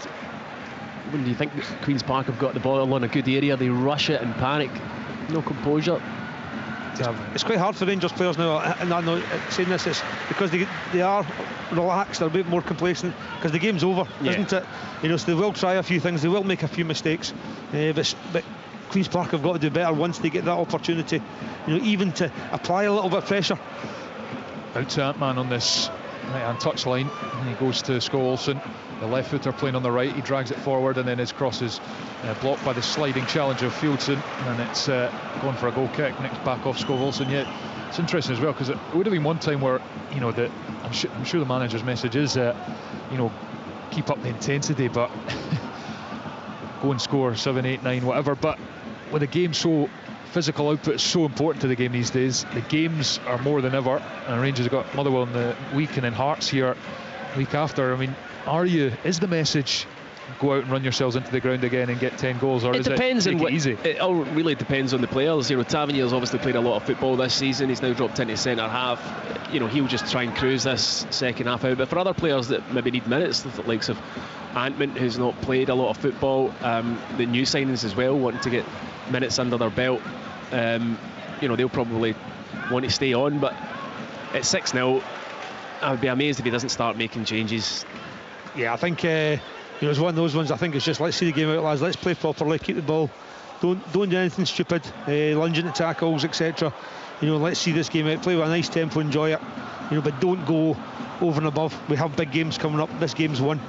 when you think Queen's Park have got the ball on a good area, they rush it and panic. No composure. It's quite hard for Rangers players now, and I know saying this is because they are relaxed, they're a bit more complacent because the game's over, isn't it? So they will try a few things, they will make a few mistakes, but Queen's Park have got to do better once they get that opportunity, even to apply a little bit of pressure. Out to Ant-Man on this right-hand touchline, and he goes to Skov-Olsen. The left footer playing on the right, he drags it forward, and then his cross is blocked by the sliding challenge of Fieldson, and it's gone for a goal kick, nicked back off Skov-Olsen. Yeah, it's interesting as well, because it would have been one time where, you know, I'm sure the manager's message is, you know, keep up the intensity, but go and score 7, 8, 9, whatever. But with a game so physical output is so important to the game these days, the games are more than ever, and Rangers have got Motherwell in the week and then Hearts here week after. I mean, is the message go out and run yourselves into the ground again and get 10 goals, or it is depends it make it easy? It all really depends on the players. You know, Tavernier's obviously played a lot of football this season. He's now dropped into centre half. You know, he'll just try and cruise this second half out. But for other players that maybe need minutes, the likes of Antman, who's not played a lot of football, the new signings as well, wanting to get minutes under their belt, you know, they'll probably want to stay on. But at 6-0, I would be amazed if he doesn't start making changes. Yeah, I think you know, it's one of those ones. I think it's just, let's see the game out, lads. Let's play properly, keep the ball, don't do anything stupid, lunge into tackles, etc. You know, let's see this game out, play with a nice tempo, enjoy it. You know, but don't go over and above. We have big games coming up. This game's one,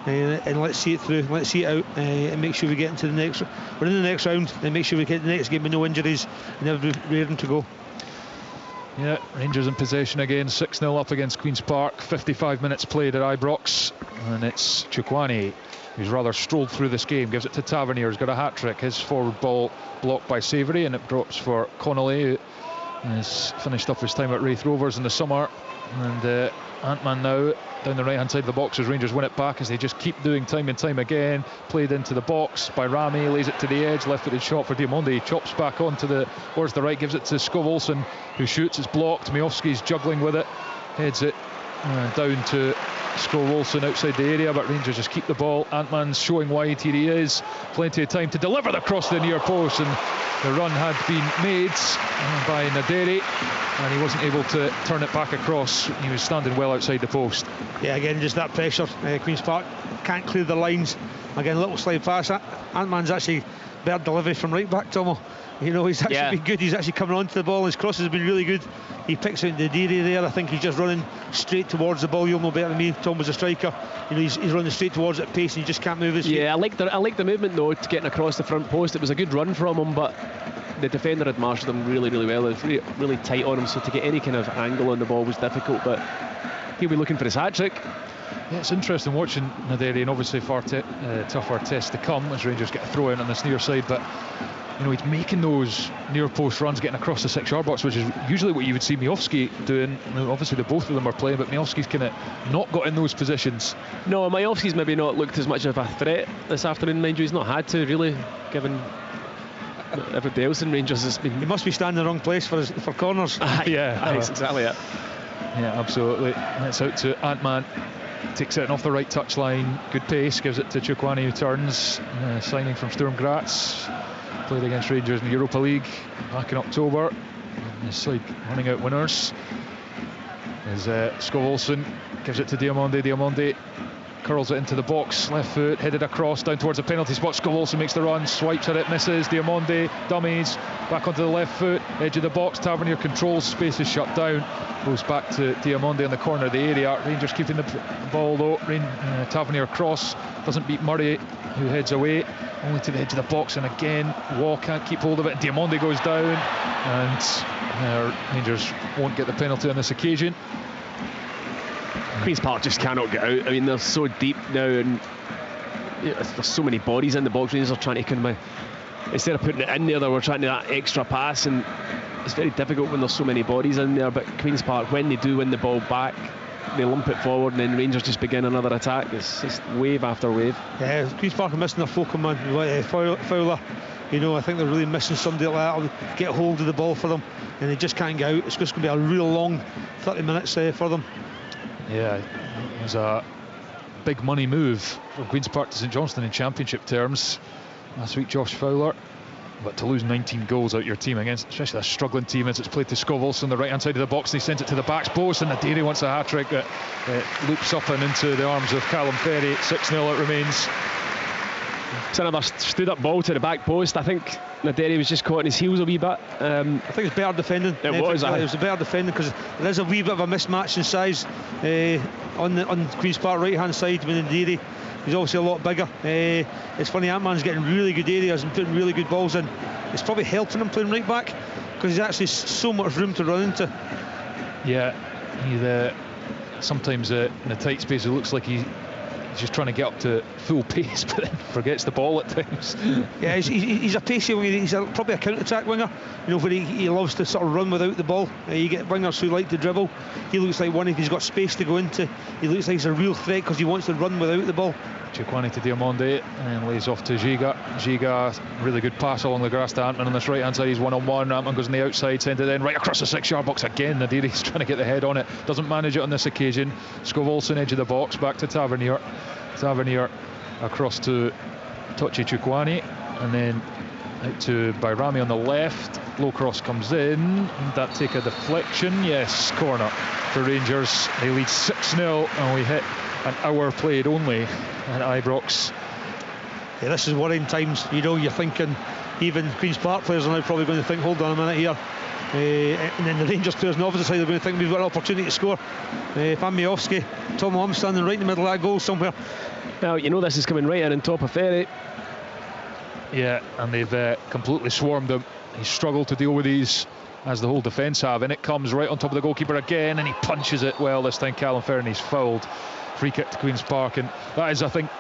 and let's see it through. Let's see it out, and make sure we get into the next. We're in the next round, and make sure we get the next game with no injuries and everybody raring to go. Yeah, Rangers in possession again, 6-0 up against Queen's Park, 55 minutes played at Ibrox, and it's Chukwani who's rather strolled through this game, gives it to Tavernier, who's got a hat-trick. His forward ball blocked by Savoury, and it drops for Connolly, who has finished up his time at Raith Rovers in the summer. And Antman now down the right hand side of the box as Rangers win it back, as they just keep doing time and time again. Played into the box by Rami, lays it to the edge, left footed shot for Diamonde, chops back onto towards the right, gives it to Skov-Olsen, who shoots. It's blocked. Miovski's juggling with it, heads it down to Skov-Olsen outside the area, but Rangers just keep the ball. Antman's showing wide, here he is, plenty of time to deliver the cross to the near post, and the run had been made by Naderi, and he wasn't able to turn it back across. He was standing well outside the post. Yeah, again, just that pressure. Queen's Park can't clear the lines. Again, a little slide pass. Antman's actually better delivery from right back, Tomo. You know, he's actually been good. He's actually coming onto the ball. His crosses have been really good. He picks out the Naderi there. I think he's just running straight towards the ball. You'll know better than me. Tom was a striker. You know, he's running straight towards it at pace, and he just can't move his feet. Yeah, I like the movement though, to getting across the front post. It was a good run from him, but the defender had marshalled him really, really well. It was really, really tight on him, so to get any kind of angle on the ball was difficult. But he'll be looking for his hat-trick. Yeah, it's interesting watching Naderi, and obviously far tougher test to come as Rangers get a throw in on this near side. But you know, he's making those near post runs, getting across the 6-yard box, which is usually what you would see Miovski doing. Obviously the both of them are playing, but Miovski's kind of not got in those positions. No, Miovski's maybe not looked as much of a threat this afternoon, mind you. He's not had to really, given everybody else in Rangers has been. He must be standing in the wrong place for corners. That's exactly it. Yeah, absolutely. And it's out to Antman. Takes it off the right touchline, good pace, gives it to Chukwani, who turns, signing from Sturm Graz, played against Rangers in the Europa League back in October. It's like running out winners. As Skov-Olsen gives it to Diamonde curls it into the box, left foot, headed across down towards the penalty spot. Skov-Olsen makes the run, swipes at it, misses. Diamonde dummies, back onto the left foot, edge of the box. Tavernier controls, space is shut down, goes back to Diamonde in the corner of the area. Rangers keeping the ball though. Tavernier cross, doesn't beat Murray, who heads away only to the edge of the box, and again Waugh can't keep hold of it. Diamonde goes down, and Rangers won't get the penalty on this occasion. Queen's Park just cannot get out. I mean, they're so deep now, and there's so many bodies in the box. Rangers are trying to kind of, instead of putting it in there, they were trying to that extra pass, and it's very difficult when there's so many bodies in there. But Queen's Park, when they do win the ball back, they lump it forward, and then Rangers just begin another attack. It's just wave after wave. Yeah, Queen's Park are missing their focal man, Fowler. You know, I think they're really missing somebody like that who'll get hold of the ball for them, and they just can't get out. It's just going to be a real long 30 minutes for them. Yeah, it was a big money move from Queen's Park to St Johnstone in championship terms last week, Josh Fowler. But to lose 19 goals out your team against, especially a struggling team, as it's played to Skov-Olsen on the right hand side of the box, and he sends it to the back post, and Naderi wants a hat-trick that loops up and into the arms of Callum Ferry. 6-0 it remains. It's another stood up ball to the back post. I think Naderi was just caught in his heels a wee bit. I think it's better defending. It was a better defending because there is a wee bit of a mismatch in size on Queen's Park right hand side with Naderi. He's obviously a lot bigger. It's funny, Ant-Man's getting really good areas and putting really good balls in. It's probably helping him playing right back because he's actually so much room to run into. Yeah, sometimes in a tight space it looks like he's just trying to get up to full pace, but then forgets the ball at times. Yeah, he's a pacey winger. He's probably a counter-attack winger, you know, where he loves to sort of run without the ball. You get wingers who like to dribble. He looks like one if he's got space to go into. He looks like he's a real threat because he wants to run without the ball. Ciuquani to Diamonde and lays off to Giga. Giga, really good pass along the grass to Ant-Man on this right hand side. He's one-on-one. Ant-Man goes on the outside, sent it in right across the 6-yard box again. Naderi's trying to get the head on it, doesn't manage it on this occasion. Skov Olsen edge of the box, back to Tavernier across to Tochi Ciuquani, and then out to Bayrami on the left. Low cross comes in. Would that take a deflection? Yes, corner for Rangers. They lead 6-0 and we hit an hour played only at Ibrox. Yeah, this is worrying times. You know, you're thinking even Queen's Park players are now probably going to think, hold on a minute here. And then the Rangers players on the opposite side are going to think we've got an opportunity to score. If I'm Miovski, Tom Holm standing right in the middle of that goal somewhere. Well, you know this is coming right in on top of Ferry. Yeah, and they've completely swarmed him. He's struggled to deal with these, as the whole defence have, and it comes right on top of the goalkeeper again, and he punches it well. This time Callum Fernie's fouled. Free kick to Queen's Park, and that is, I think,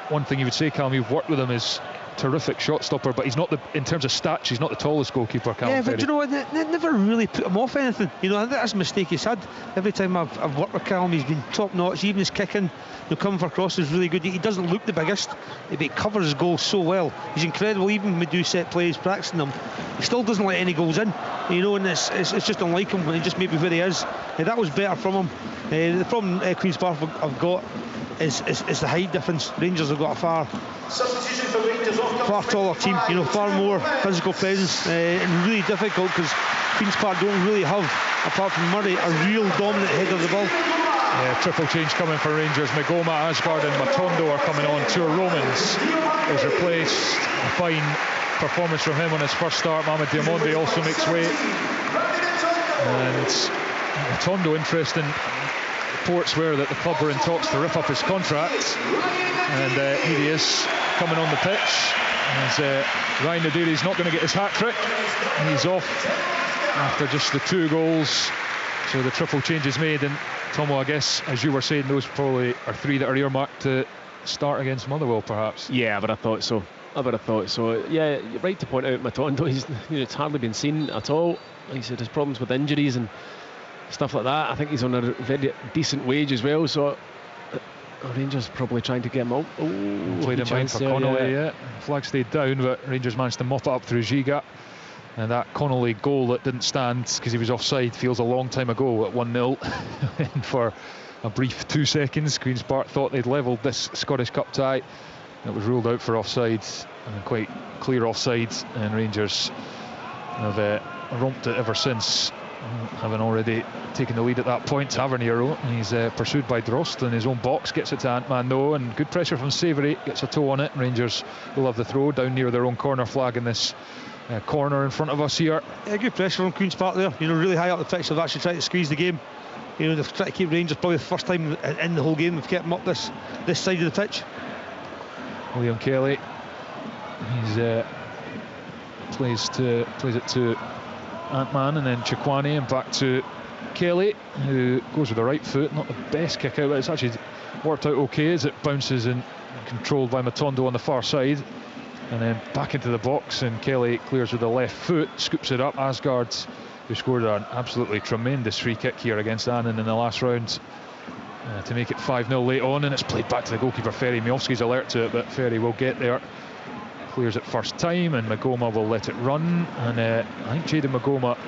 one thing you would say, Callum, you've worked with him, is terrific shot stopper, but he's not in terms of stats, he's not the tallest goalkeeper, Callum Yeah, but Ferry. you know what, they never really put him off anything. You know, I think that's a mistake he's had. Every time I've worked with Callum, he's been top notch. Even his kicking, coming for crosses is really good. He doesn't look the biggest, but he covers his goals so well. He's incredible. Even when we do set plays, practicing them, he still doesn't let any goals in. You know, and it's just unlike him, and just maybe where he is. That was better from him. The problem Queen's Park have got is the height difference. Rangers have got a far taller team, you know, far more physical presence, and really difficult because Queen's Park don't really have, apart from Murray, a real dominant head of the ball. Yeah, triple change coming for Rangers. Magoma, Asgard and Matondo are coming on. Tour Romans is replaced. A fine performance from him on his first start. Mohamed Diamonde also makes way, and Matondo, interesting reports were that the club were in talks to rip up his contract, and here he is coming on the pitch. As Ryan Naderi's not going to get his hat-trick, he's off after just the 2 goals, so the triple change is made. And Tomo, I guess, as you were saying, those probably are 3 that are earmarked to start against Motherwell, perhaps. Yeah, I would have thought so. Yeah, you're right to point out Matondo. It's hardly been seen at all. Like you said, his problems with injuries and stuff like that. I think he's on a very decent wage as well, so Rangers probably trying to get him out. Played in mind for Connolly, yeah. Flag stayed down, but Rangers managed to mop it up through Giga. And that Connolly goal that didn't stand because he was offside feels a long time ago at 1-0. And for a brief 2 seconds, Queen's Park thought they'd levelled this Scottish Cup tie. It was ruled out for offside, and quite clear offside, and Rangers have romped it ever since, having already taken the lead at that point. Tavernier, he's pursued by Drost in his own box, gets it to Ant-Man though, and good pressure from Savoury, gets a toe on it. Rangers will have the throw down near their own corner flag in this corner in front of us here. Yeah, good pressure from Queen's Park there, you know, really high up the pitch. They've actually tried to squeeze the game. You know, they've tried to keep Rangers, probably the first time in the whole game they've kept them up this side of the pitch. William Kelly, he's plays it to Ant-Man, and then Ciuquani, and back to Kelly, who goes with the right foot. Not the best kick out, but it's actually worked out okay as it bounces and controlled by Matondo on the far side, and then back into the box, and Kelly clears with the left foot, scoops it up. Asgard, who scored an absolutely tremendous free kick here against Annan in the last round, to make it 5-0 late on, and it's played back to the goalkeeper Ferry. Miovski's alert to it, but Ferry will get there. Clears it first time, and Magoma will let it run. And I think Jayden Magoma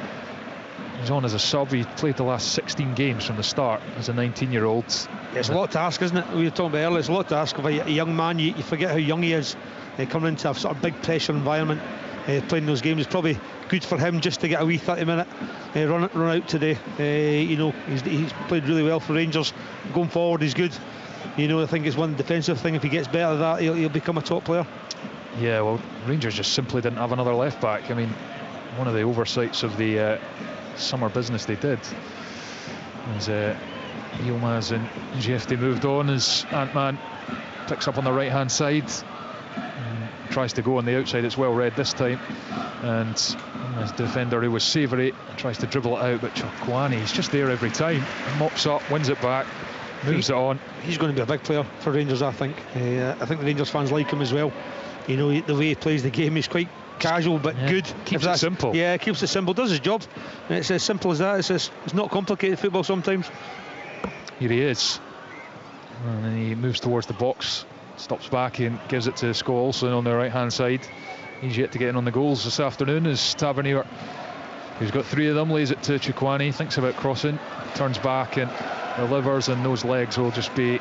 is on as a sub. He played the last 16 games from the start as a 19-year-old. Yeah, it's a lot to ask, isn't it? We were talking about earlier, it's a lot to ask of a young man. You forget how young he is, coming into a sort of big pressure environment, playing those games. It's probably good for him just to get a wee 30-minute run out today. You know, he's played really well for Rangers. Going forward, he's good. I think it's one defensive thing. If he gets better at that, he'll become a top player. Yeah, well, Rangers just simply didn't have another left back. I mean, one of the oversights of the summer business they did was Yilmaz and Jefte moved on as Ant-Man picks up on the right hand side and tries to go on the outside. It's well read this time, and his defender, who was Savoury, tries to dribble it out, but Chukwueze, he's just there every time, mops up, wins it back, moves it on. He's going to be a big player for Rangers, I think. I think the Rangers fans like him as well. The way he plays the game, he's quite casual but good. Keeps it simple. Yeah, keeps it simple, does his job. And it's as simple as that. It's not complicated football sometimes. Here he is, and then he moves towards the box, stops back and gives it to Skov Olsen on the right hand side. He's yet to get in on the goals this afternoon as Tavernier, who's got 3 of them, lays it to Chukwueze, thinks about crossing, turns back, and the livers and those legs will just be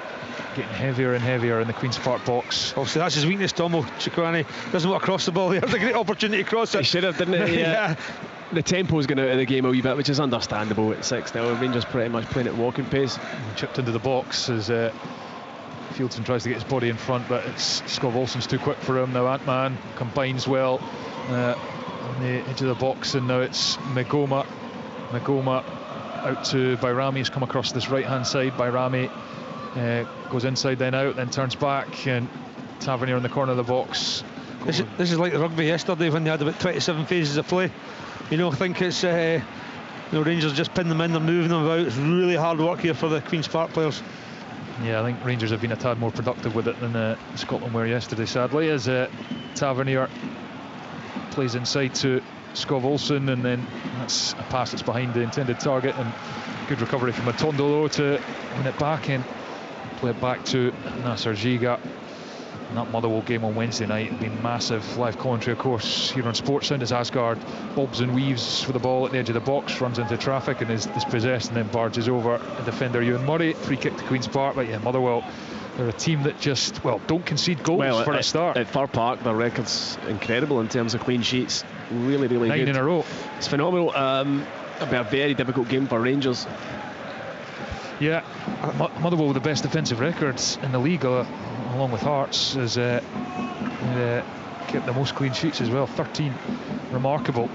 getting heavier and heavier in the Queen's Park box. Obviously that's his weakness, Tomo. Chukwueze doesn't want to cross the ball. He has a great opportunity to cross it. He should have, didn't he? Yeah. The tempo's going out of the game a wee bit, which is understandable at 6-0. Rangers pretty much playing at walking pace. Chipped into the box as Fieldson tries to get his body in front, but it's Skov Olsen's too quick for him. Now Ant-Man combines well on the edge of the box, and now it's Magoma out to Bayrami. He's come across this right hand side. Bayrami goes inside then out, then turns back, and Tavernier in the corner of the box. This is like the rugby yesterday when they had about 27 phases of play. I think it's Rangers just pin them in, they're moving them about. It's really hard work here for the Queen's Park players. Yeah, I think Rangers have been a tad more productive with it than Scotland were yesterday, sadly, as Tavernier plays inside to Skov Olsen, and then that's a pass that's behind the intended target, and good recovery from Matondo though to win it back and play it back to Nasser Giga. And that Motherwell game on Wednesday night had been massive. Live commentary, of course, here on Sportsound as Asgard bobs and weaves for the ball at the edge of the box, runs into traffic and is dispossessed, and then barges over a defender, Ewan Murray. Free kick to Queen's Park. But yeah, Motherwell, they're a team that just, don't concede goals for a start. At Fir Park, their record's incredible in terms of clean sheets. Really, really 9 good. in a row. It's phenomenal. It'll be a very difficult game for Rangers. Yeah, Motherwell with the best defensive records in the league, along with Hearts, has kept the most clean sheets as well, 13. Remarkable.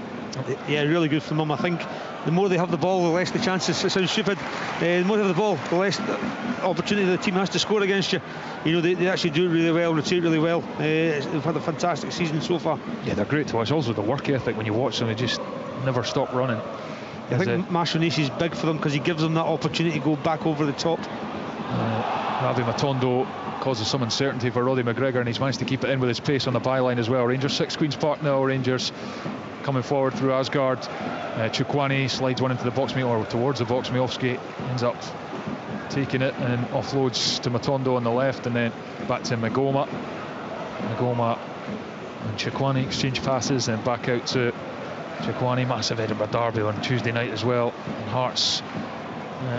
Yeah, really good from them. I think the more they have the ball, the less the chances. It sounds stupid. The more they have the ball, the less opportunity the team has to score against you. They actually do it really well, rotate really well. They've had a fantastic season so far. Yeah, they're great to watch. Also the work ethic, when you watch them, they just never stop running. I think Mashonisi is big for them because he gives them that opportunity to go back over the top. Ravi Matondo causes some uncertainty for Roddy McGregor, and he's managed to keep it in with his pace on the byline as well. Rangers 6, Queen's Park now. Rangers coming forward through Asgard. Chukwueze slides one into the box, or towards the box. Miofsky ends up taking it and offloads to Matondo on the left, and then back to Magoma and Chukwueze exchange passes, and back out to Chukwueze. Massive Edinburgh derby on Tuesday night as well, and Hearts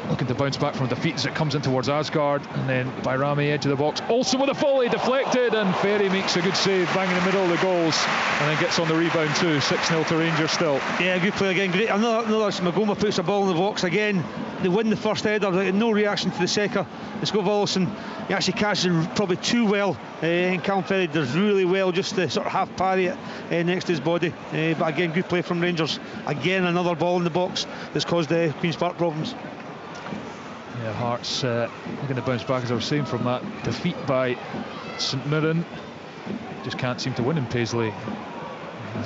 looking to bounce back from defeat as it comes in towards Asgard, and then Bayrami edge of the box, Olsen with a volley deflected, and Ferry makes a good save, bang in the middle of the goals, and then gets on the rebound too. 6-0 to Rangers still. Yeah, good play again. Great. Another Magoma puts a ball in the box again. They win the first header, no reaction to the second. Skov Olsen, he actually catches it probably too well, and Callum Ferry does really well just to sort of half parry it next to his body. But again, good play from Rangers. Again, another ball in the box that's caused Queen's Park problems. Yeah, Hearts looking to bounce back, as I was saying, from that defeat by St Mirren. Just can't seem to win in Paisley.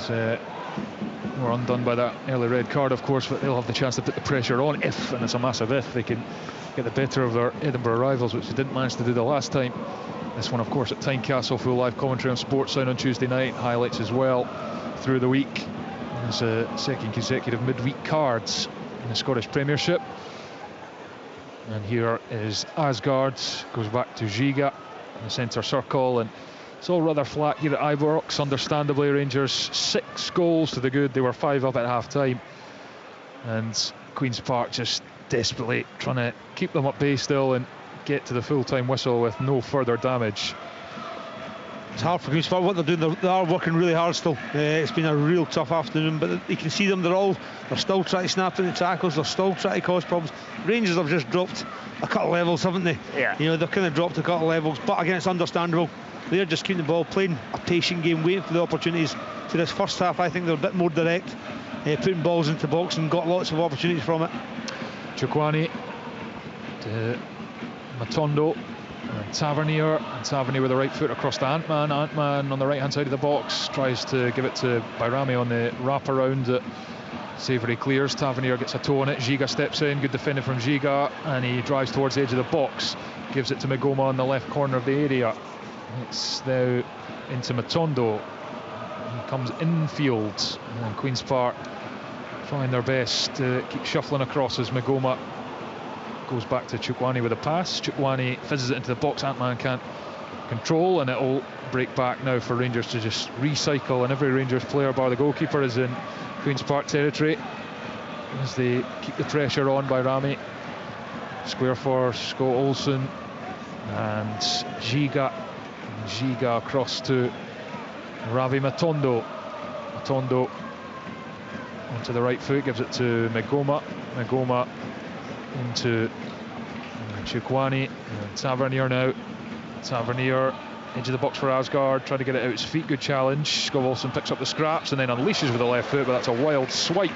We're undone by that early red card, of course, but they'll have the chance to put the pressure on if, and it's a massive if, they can get the better of their Edinburgh rivals, which they didn't manage to do the last time. This one, of course, at Tynecastle, full live commentary on Sportsound on Tuesday night, highlights as well through the week. There's a second consecutive midweek cards in the Scottish Premiership. And here is Asgard, goes back to Giga in the centre circle, and it's all rather flat here at Ibrox. Understandably, Rangers 6 goals to the good. They were 5 up at half time, and Queen's Park just desperately trying to keep them at bay still and get to the full-time whistle with no further damage. It's hard for Queen's Park. What they're doing, they are working really hard still. It's been a real tough afternoon, but you can see them. They're still trying to snap in the tackles. They're still trying to cause problems. Rangers have just dropped a couple of levels, haven't they? Yeah. They've kind of dropped a couple of levels, but again, it's understandable. They're just keeping the ball, playing a patient game, waiting for the opportunities. So this first half, I think they're a bit more direct, putting balls into the box and got lots of opportunities from it. Chukwani to Matondo and Tavernier with the right foot across to Ant-Man. Ant-Man on the right hand side of the box tries to give it to Bayrami on the wrap around that Savoury clears. Tavernier gets a toe on it. Giga steps in, good defending from Giga, and he drives towards the edge of the box, gives it to Magoma on the left corner of the area. It's now into Matondo. He comes infield, and Queen's Park trying their best to keep shuffling across as Magoma goes back to Chukwani with a pass. Chukwani fizzes it into the box. Ant-Man can't control, and it'll break back now for Rangers to just recycle, and every Rangers player bar the goalkeeper is in Queen's Park territory as they keep the pressure on by Rami. Square for Scott Olsen and Giga across to Ravi Matondo. Matondo onto the right foot, gives it to Magoma into Chukwani and Tavernier now. Tavernier edge of the box for Asgard, trying to get it out his feet. Good challenge. Scott Olsen picks up the scraps and then unleashes with the left foot, but that's a wild swipe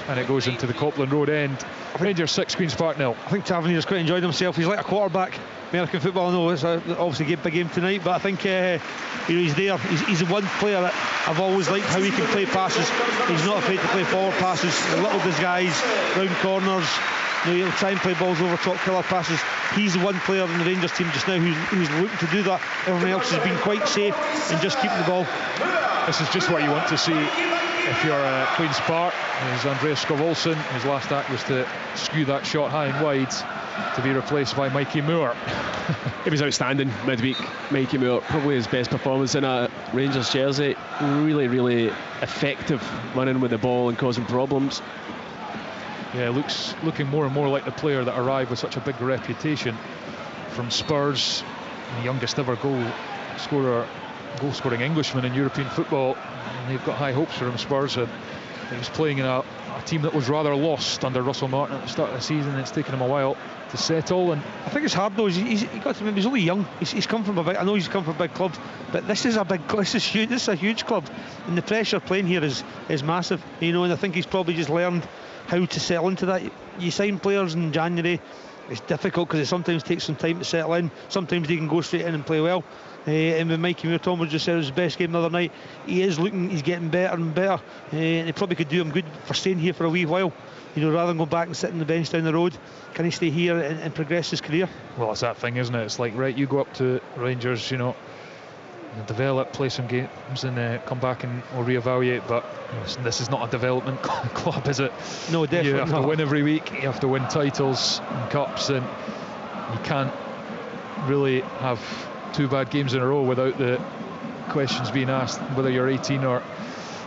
and it goes into the Copland Road end. Rangers 6, Queen's Park 0. I think Tavernier's quite enjoyed himself. He's like a quarterback. American football, I know it's obviously a big game tonight, but I think he's there. He's the one player that I've always liked how he can play passes. He's not afraid to play forward passes, a little disguise, round corners. He'll try and play balls over top, killer passes. He's the one player in the Rangers team just now who's looking to do that. Everyone else has been quite safe and just keeping the ball. This is just what you want to see if you're Queen's Park. There's Andreas Skov Olsen. His last act was to skew that shot high and wide, to be replaced by Mikey Moore. It was outstanding midweek. Mikey Moore, probably his best performance in a Rangers jersey. Really, really effective running with the ball and causing problems. Yeah, looking more and more like the player that arrived with such a big reputation from Spurs, the youngest ever goal scoring Englishman in European football. And they've got high hopes for him, Spurs. And he was playing in a team that was rather lost under Russell Martin at the start of the season. It's taken him a while to settle, and I think it's hard though. He's got to remember he's only young. He's come from I know he's come from a big club, but this is huge. This is a huge club, and the pressure playing here is massive. And I think he's probably just learned how to settle into that. You sign players in January, it's difficult because it sometimes takes some time to settle in. Sometimes they can go straight in and play well. And when Mikey Moore, Tom was just said it was his best game the other night, he's getting better and better, and it probably could do him good for staying here for a wee while, rather than go back and sit on the bench down the road. Can he stay here and progress his career? Well, it's that thing, isn't it? It's like, right, you go up to Rangers, develop, play some games, and come back and we'll reevaluate. But this is not a development club, is it? No, definitely You have not. to win every week. You have to win titles and cups, and you can't really have 2 bad games in a row without the questions being asked whether you're 18 or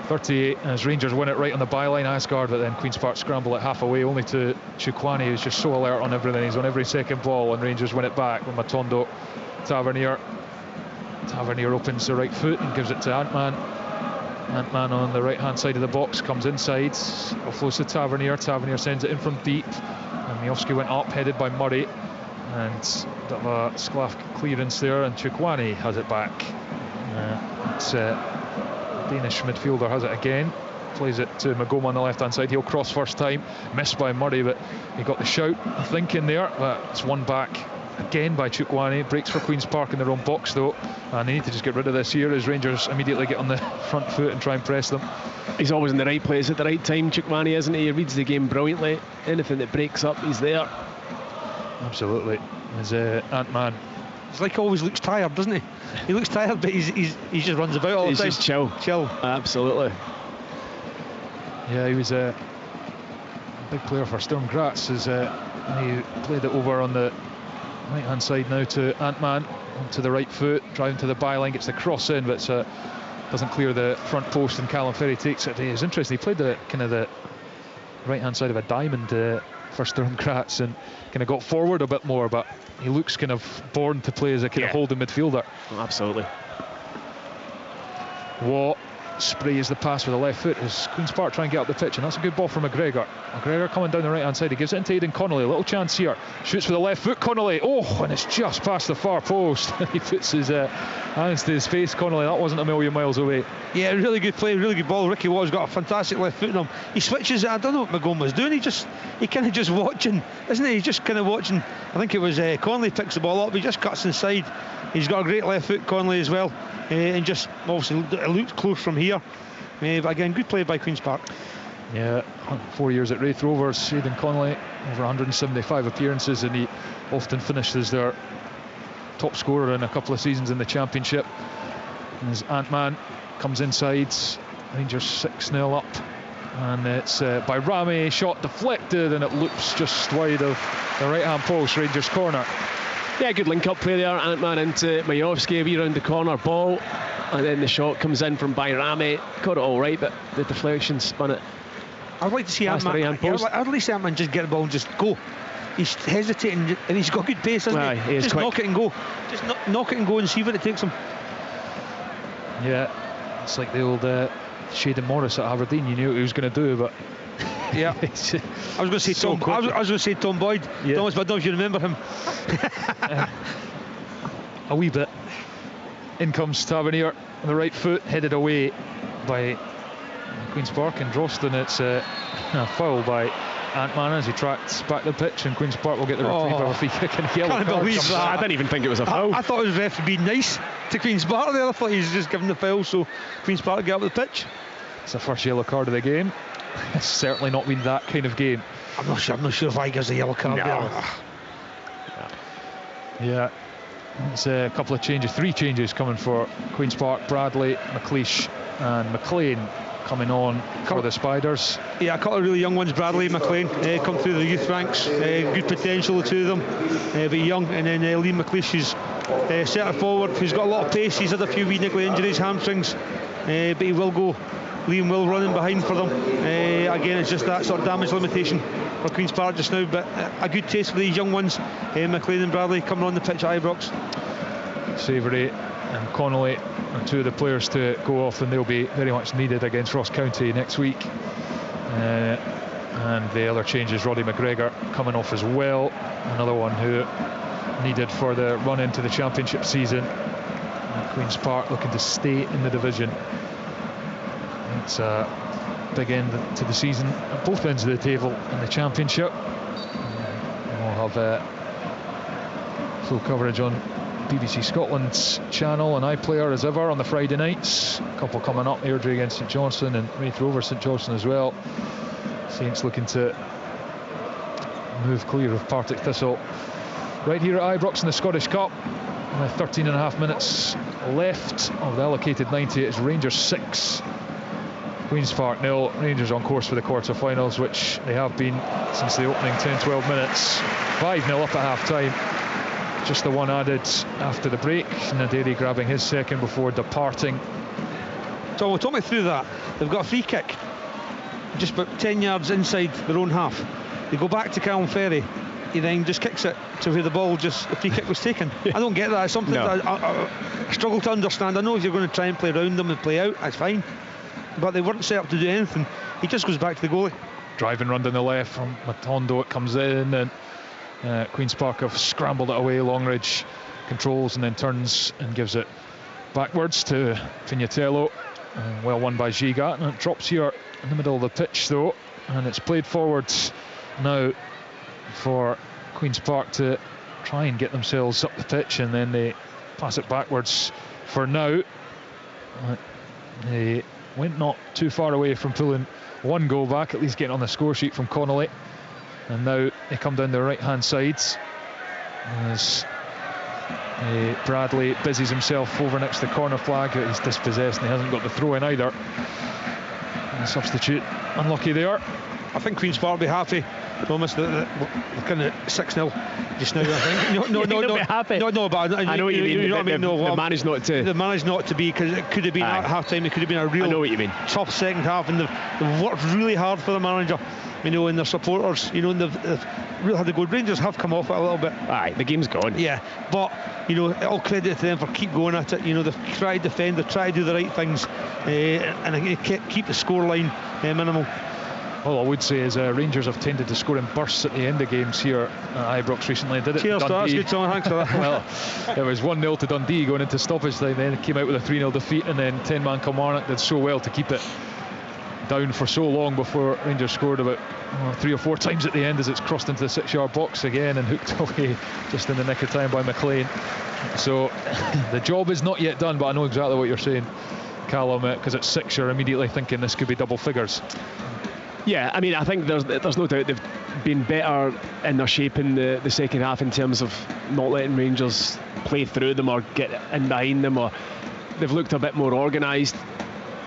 38. As Rangers win it right on the byline, Asgard, but then Queen's Park scramble it half away, only to Chukwani, who's just so alert on everything. He's on every second ball, and Rangers win it back with Matondo. Tavernier opens the right foot and gives it to Ant-Man. Ant-Man on the right hand side of the box comes inside, offloads to Tavernier. Tavernier sends it in from deep, and Miofsky went up, headed by Murray, and bit of a Sklavk clearance there, and Chukwani has it back. Danish midfielder has it again, plays it to Magoma on the left hand side. He'll cross first time, missed by Murray, but he got the shout, I think, in there. But it's won back again by Chukwani. Breaks for Queen's Park in their own box though, and they need to just get rid of this here as Rangers immediately get on the front foot and try and press them. He's always in the right place at the right time, Chukwani, isn't he? He reads the game brilliantly. Anything that breaks up, he's there. Absolutely. As Ant-Man, He's like always looks tired, doesn't he? He looks tired, but he just runs about all the time. He's just chill. Absolutely. Yeah, he was a big player for Sturm Graz as he played it over on the right hand side now to Ant-Man, to the right foot, driving to the byline, gets the cross in, but doesn't clear the front post, and Callum Ferry takes it. It's interesting, he played the right hand side of a diamond for Sturm Graz and kind of got forward a bit more, but he looks kind of born to play as a kind of holding midfielder. Oh, absolutely. Watt sprays the pass with the left foot as Queen's Park try and get up the pitch, and that's a good ball from McGregor. McGregor coming down the right hand side, he gives it into Aidan Connolly, a little chance here, shoots with the left foot. Connolly, and it's just past the far post. He puts his hands to his face. Connolly, that wasn't a million miles away. Yeah, really good play, really good ball. Ricky Watt's got a fantastic left foot on him. He switches it. I don't know what McGowan was doing. He kind of just watching, isn't he? He's just kind of watching. I think it was Connolly picks the ball up, he just cuts inside. He's got a great left foot, Connolly, as well, and just obviously it looked close from here. But again, good play by Queen's Park. Yeah, 4 years at Raith Rovers, Aidan Connolly, over 175 appearances, and he often finished as their top scorer in a couple of seasons in the Championship. And as Ant-Man comes inside, Rangers 6-0 up, and it's by Rame, shot deflected, and it loops just wide of the right-hand post, Rangers corner. Yeah, good link-up play there. Ant-Man into Majowski, a wee round the corner ball, and then the shot comes in from Bayrami. Got it all right, but the deflection spun it. I'd like to see Ant-Man. I'd like to see Ant-Man just get the ball and just go. He's hesitating, and he's got good pace, hasn't he? Just knock it and go. Just knock it and go and see what it takes him. Yeah, it's like the old Shaden Morris at Aberdeen. You knew what he was going to do, but yeah, I was going to say Tom. I was going to say Tom Boyd. Yeah. Thomas, but I don't know if you remember him. A wee bit. In comes Tavernier on the right foot, headed away by Queen's Park and Drosten. It's a foul by Ant-Man as he tracks back the pitch, and Queen's Park will get the reprieve of a free kick and a yellow card. I didn't even think it was a foul. I thought it was ref being nice to Queen's Park there. I thought he was just giving the foul so Queen's Park get up the pitch. It's the first yellow card of the game. It's certainly not been that kind of game. I'm not sure if I gives a yellow card. No. Yeah, it's a couple of changes, 3 changes coming for Queen's Park. Bradley, McLeish and McLean coming on for the Spiders. Yeah, a couple of really young ones, Bradley and McLean, come through the youth ranks. Good potential, the two of them, but young. And then Liam McLeish, who's centre forward, who's got a lot of pace. He's had a few wee niggly injuries, hamstrings, but he will go. Liam will running behind for them. Again, it's just that sort of damage limitation for Queen's Park just now, but a good taste for these young ones. McLean and Bradley coming on the pitch at Ibrox. Savoury and Connolly are 2 of the players to go off, and they'll be very much needed against Ross County next week. And the other change is Roddy McGregor coming off as well, another one who needed for the run into the Championship season. And Queen's Park looking to stay in the division. It's a big end to the season at both ends of the table in the Championship. We'll have full coverage on BBC Scotland's channel and iPlayer as ever on the Friday nights. A couple coming up, Airdrie against St Johnstone and Raith Rovers St Johnstone as well. Saints looking to move clear of Partick Thistle. Right here at Ibrox in the Scottish Cup, with 13.5 minutes left of the allocated 90. It's Rangers 6, Queen's Park 0. Rangers on course for the quarter-finals, which they have been since the opening 10-12 minutes. 5-0 up at half-time. Just the one added after the break. Naderi grabbing his second before departing. So we'll talk me through that. They've got a free kick just about 10 yards inside their own half. They go back to Callum Ferry. He then just kicks it to where the free kick was taken. I don't get that. It's something that I struggle to understand. I know if you're going to try and play around them and play out, that's fine. But they weren't set up to do anything. He just goes back to the goalie. Driving run down the left from Matondo, it comes in, and Queen's Park have scrambled it away. Longridge controls and then turns and gives it backwards to Pignatello. Well won by Giga, and it drops here in the middle of the pitch though, and it's played forwards now for Queen's Park to try and get themselves up the pitch, and then they pass it backwards for now. They went not too far away from pulling one goal back, at least getting on the score sheet from Connolly, and now they come down the right hand side as Bradley busies himself over next to the corner flag. He's dispossessed and he hasn't got the throw in either. And the substitute unlucky there. I think Queen's Park will be happy, Thomas, that we're kind of 6-0 just now. I think. No, happy. No, but I know what you mean. You know what I mean? The managed not to. The managed not to be, because it could have been at half time. It could have been a real I know what you mean. tough second half, and they've worked really hard for the manager. you know, and their supporters, you know, and they've really had a good. Rangers have come off it a little bit. Aye, the game's gone. Yeah, but you know, all credit to them for keep going at it. You know, they've tried to defend, they've tried to do the right things, and keep the scoreline minimal. All I would say is Rangers have tended to score in bursts at the end of games here. Ibrox recently did it. Cheers to Dundee. that, good Tom, thanks for that. Well, it was 1-0 to Dundee going into stoppage time, then came out with a 3-0 defeat, and then 10-man Kilmarnock did so well to keep it down for so long before Rangers scored about 3 or 4 times at the end as it's crossed into the 6-yard box again and hooked away just in the nick of time by McLean. So the job is not yet done, but I know exactly what you're saying, Callum, because at 6 you're immediately thinking this could be double figures. Yeah, I mean, I think there's no doubt they've been better in their shape in the second half in terms of not letting Rangers play through them or get in behind them, or they've looked a bit more organised.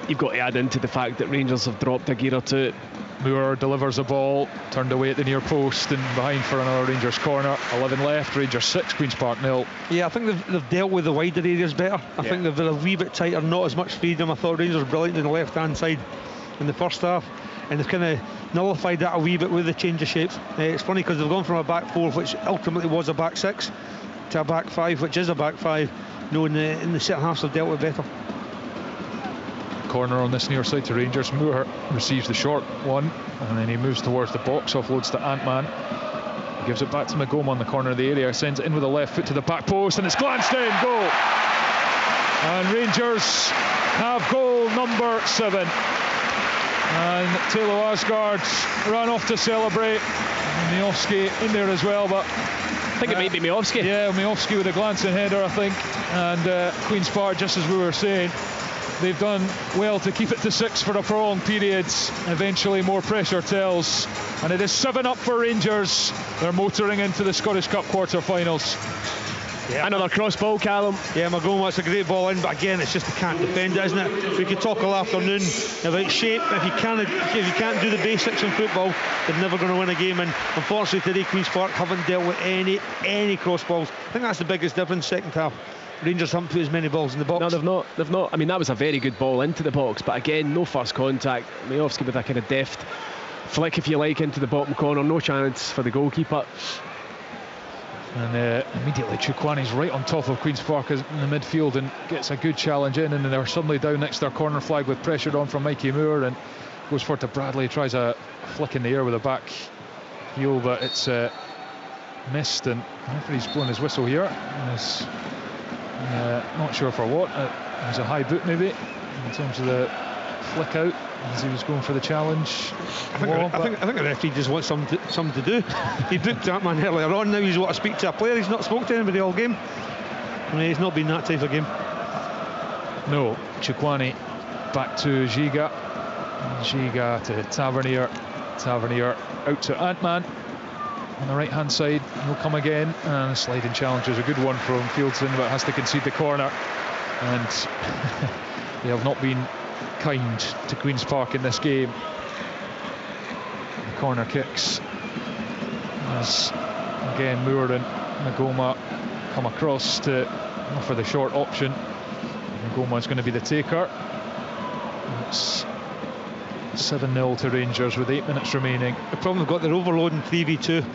You've got to add into the fact that Rangers have dropped a gear or two. Moore delivers a ball, turned away at the near post and behind for another Rangers corner. 11 left, Rangers 6, Queen's Park 0. Yeah, I think they've dealt with the wider areas better. I think they've been a wee bit tighter, not as much freedom. I thought Rangers were brilliant on the left hand side in the first half, and they've kind of nullified that a wee bit with the change of shapes. It's funny because they've gone from a back 4, which ultimately was a back 6, to a back 5, which is a back 5. You know, in the second half they've dealt with better. Corner on this near side to Rangers. Moore receives the short one and then he moves towards the box, offloads to Ant-Man, gives it back to Magoma on the corner of the area, sends it in with a left foot to the back post, and it's glanced in. Goal, and Rangers have goal number 7, and Taylor Asgard ran off to celebrate, and Miovski in there as well, but I think it might be Miovski. Yeah, Miovski with a glancing header, I think. And Queen's Park, just as we were saying, they've done well to keep it to 6 for a prolonged period. Eventually more pressure tells, and it is 7 up for Rangers. They're motoring into the Scottish Cup quarter-finals. Yeah. Another cross ball, Callum. Yeah, Magoma, it's a great ball in, but again, it's just they can't defend it, isn't it? We could talk all afternoon about shape. If you can't do the basics in football, they're never going to win a game. And unfortunately today, Queen's Park haven't dealt with any cross balls. I think that's the biggest difference second half. Rangers haven't put as many balls in the box. No, they've not. I mean, that was a very good ball into the box, but again, no first contact. Miovski with a kind of deft flick, if you like, into the bottom corner. No chance for the goalkeeper. And immediately Chukwuani's right on top of Queen's Park in the midfield and gets a good challenge in, and then they're suddenly down next to their corner flag with pressure on from Mikey Moore, and goes for it to Bradley, tries a flick in the air with a back heel, but it's missed, and the referee's blown his whistle here. Not sure for what. It was a high boot maybe in terms of the flick out as he was going for the challenge. I think the referee just wants something to do. He booked that man earlier on, now he's want to speak to a player. He's not spoken to anybody all game. I mean, he's not been that type of game. No. Chukwuani back to Giga to Tavernier out to Ant-Man on the right hand side. He'll come again, and a sliding challenge is a good one from Fieldson, but has to concede the corner, and they have not been kind to Queen's Park in this game. The corner kicks as again Moore and Magoma come across to offer the short option. Magoma is going to be the taker. It's 7-0 to Rangers with 8 minutes remaining. The problem they've got, they're overloading 3v2,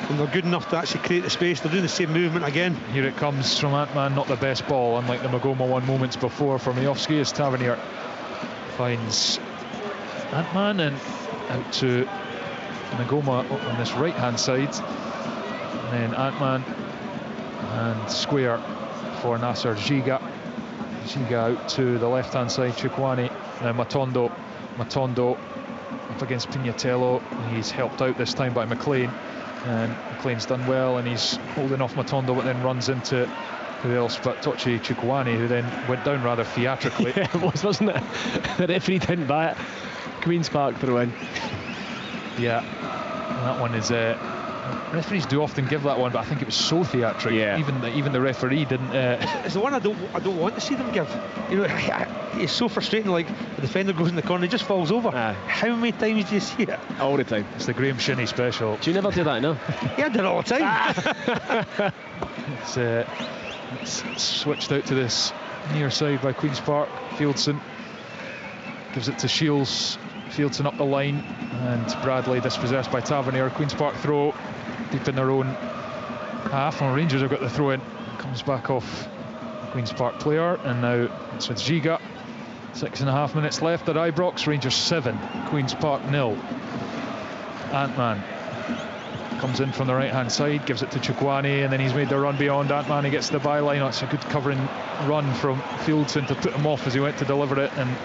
and they're good enough to actually create the space. They're doing the same movement again. Here it comes from Ant-Man, not the best ball, unlike the Magoma one moments before for Miovski, as Tavernier finds Ant-Man and out to Magoma on this right hand side, and then Ant-Man and square for Nasser Giga out to the left hand side. Chukwuani, now Matondo up against Pignatello. He's helped out this time by McLean, and McLean's done well, and he's holding off Matondo, but then runs into who else but Tochi Chukwuani, who then went down rather theatrically. Yeah, it was, wasn't it? The referee didn't buy it. Queen's Park throw in. Yeah, and that one is referees do often give that one, but I think it was so theatric. Yeah. Even the referee didn't. It's the one I don't want to see them give. You know, it's so frustrating. Like the defender goes in the corner, he just falls over. How many times do you see it? All the time. It's the Graham Shinney special. Do you never do that? No. Yeah, I do it all the time. It's switched out to this near side by Queen's Park. Fieldson gives it to Shields. Fieldson up the line, and Bradley dispossessed by Tavernier. Queen's Park throw deep in their own half, and Rangers have got the throw in. Comes back off Queen's Park player, and now it's with Giga. 6.5 minutes left at Ibrox. Rangers 7, Queen's Park 0. Antman comes in from the right hand side, gives it to Chukwani, and then he's made the run beyond Antman. He gets to the byline. It's a good covering run from Fieldson to put him off as he went to deliver it, and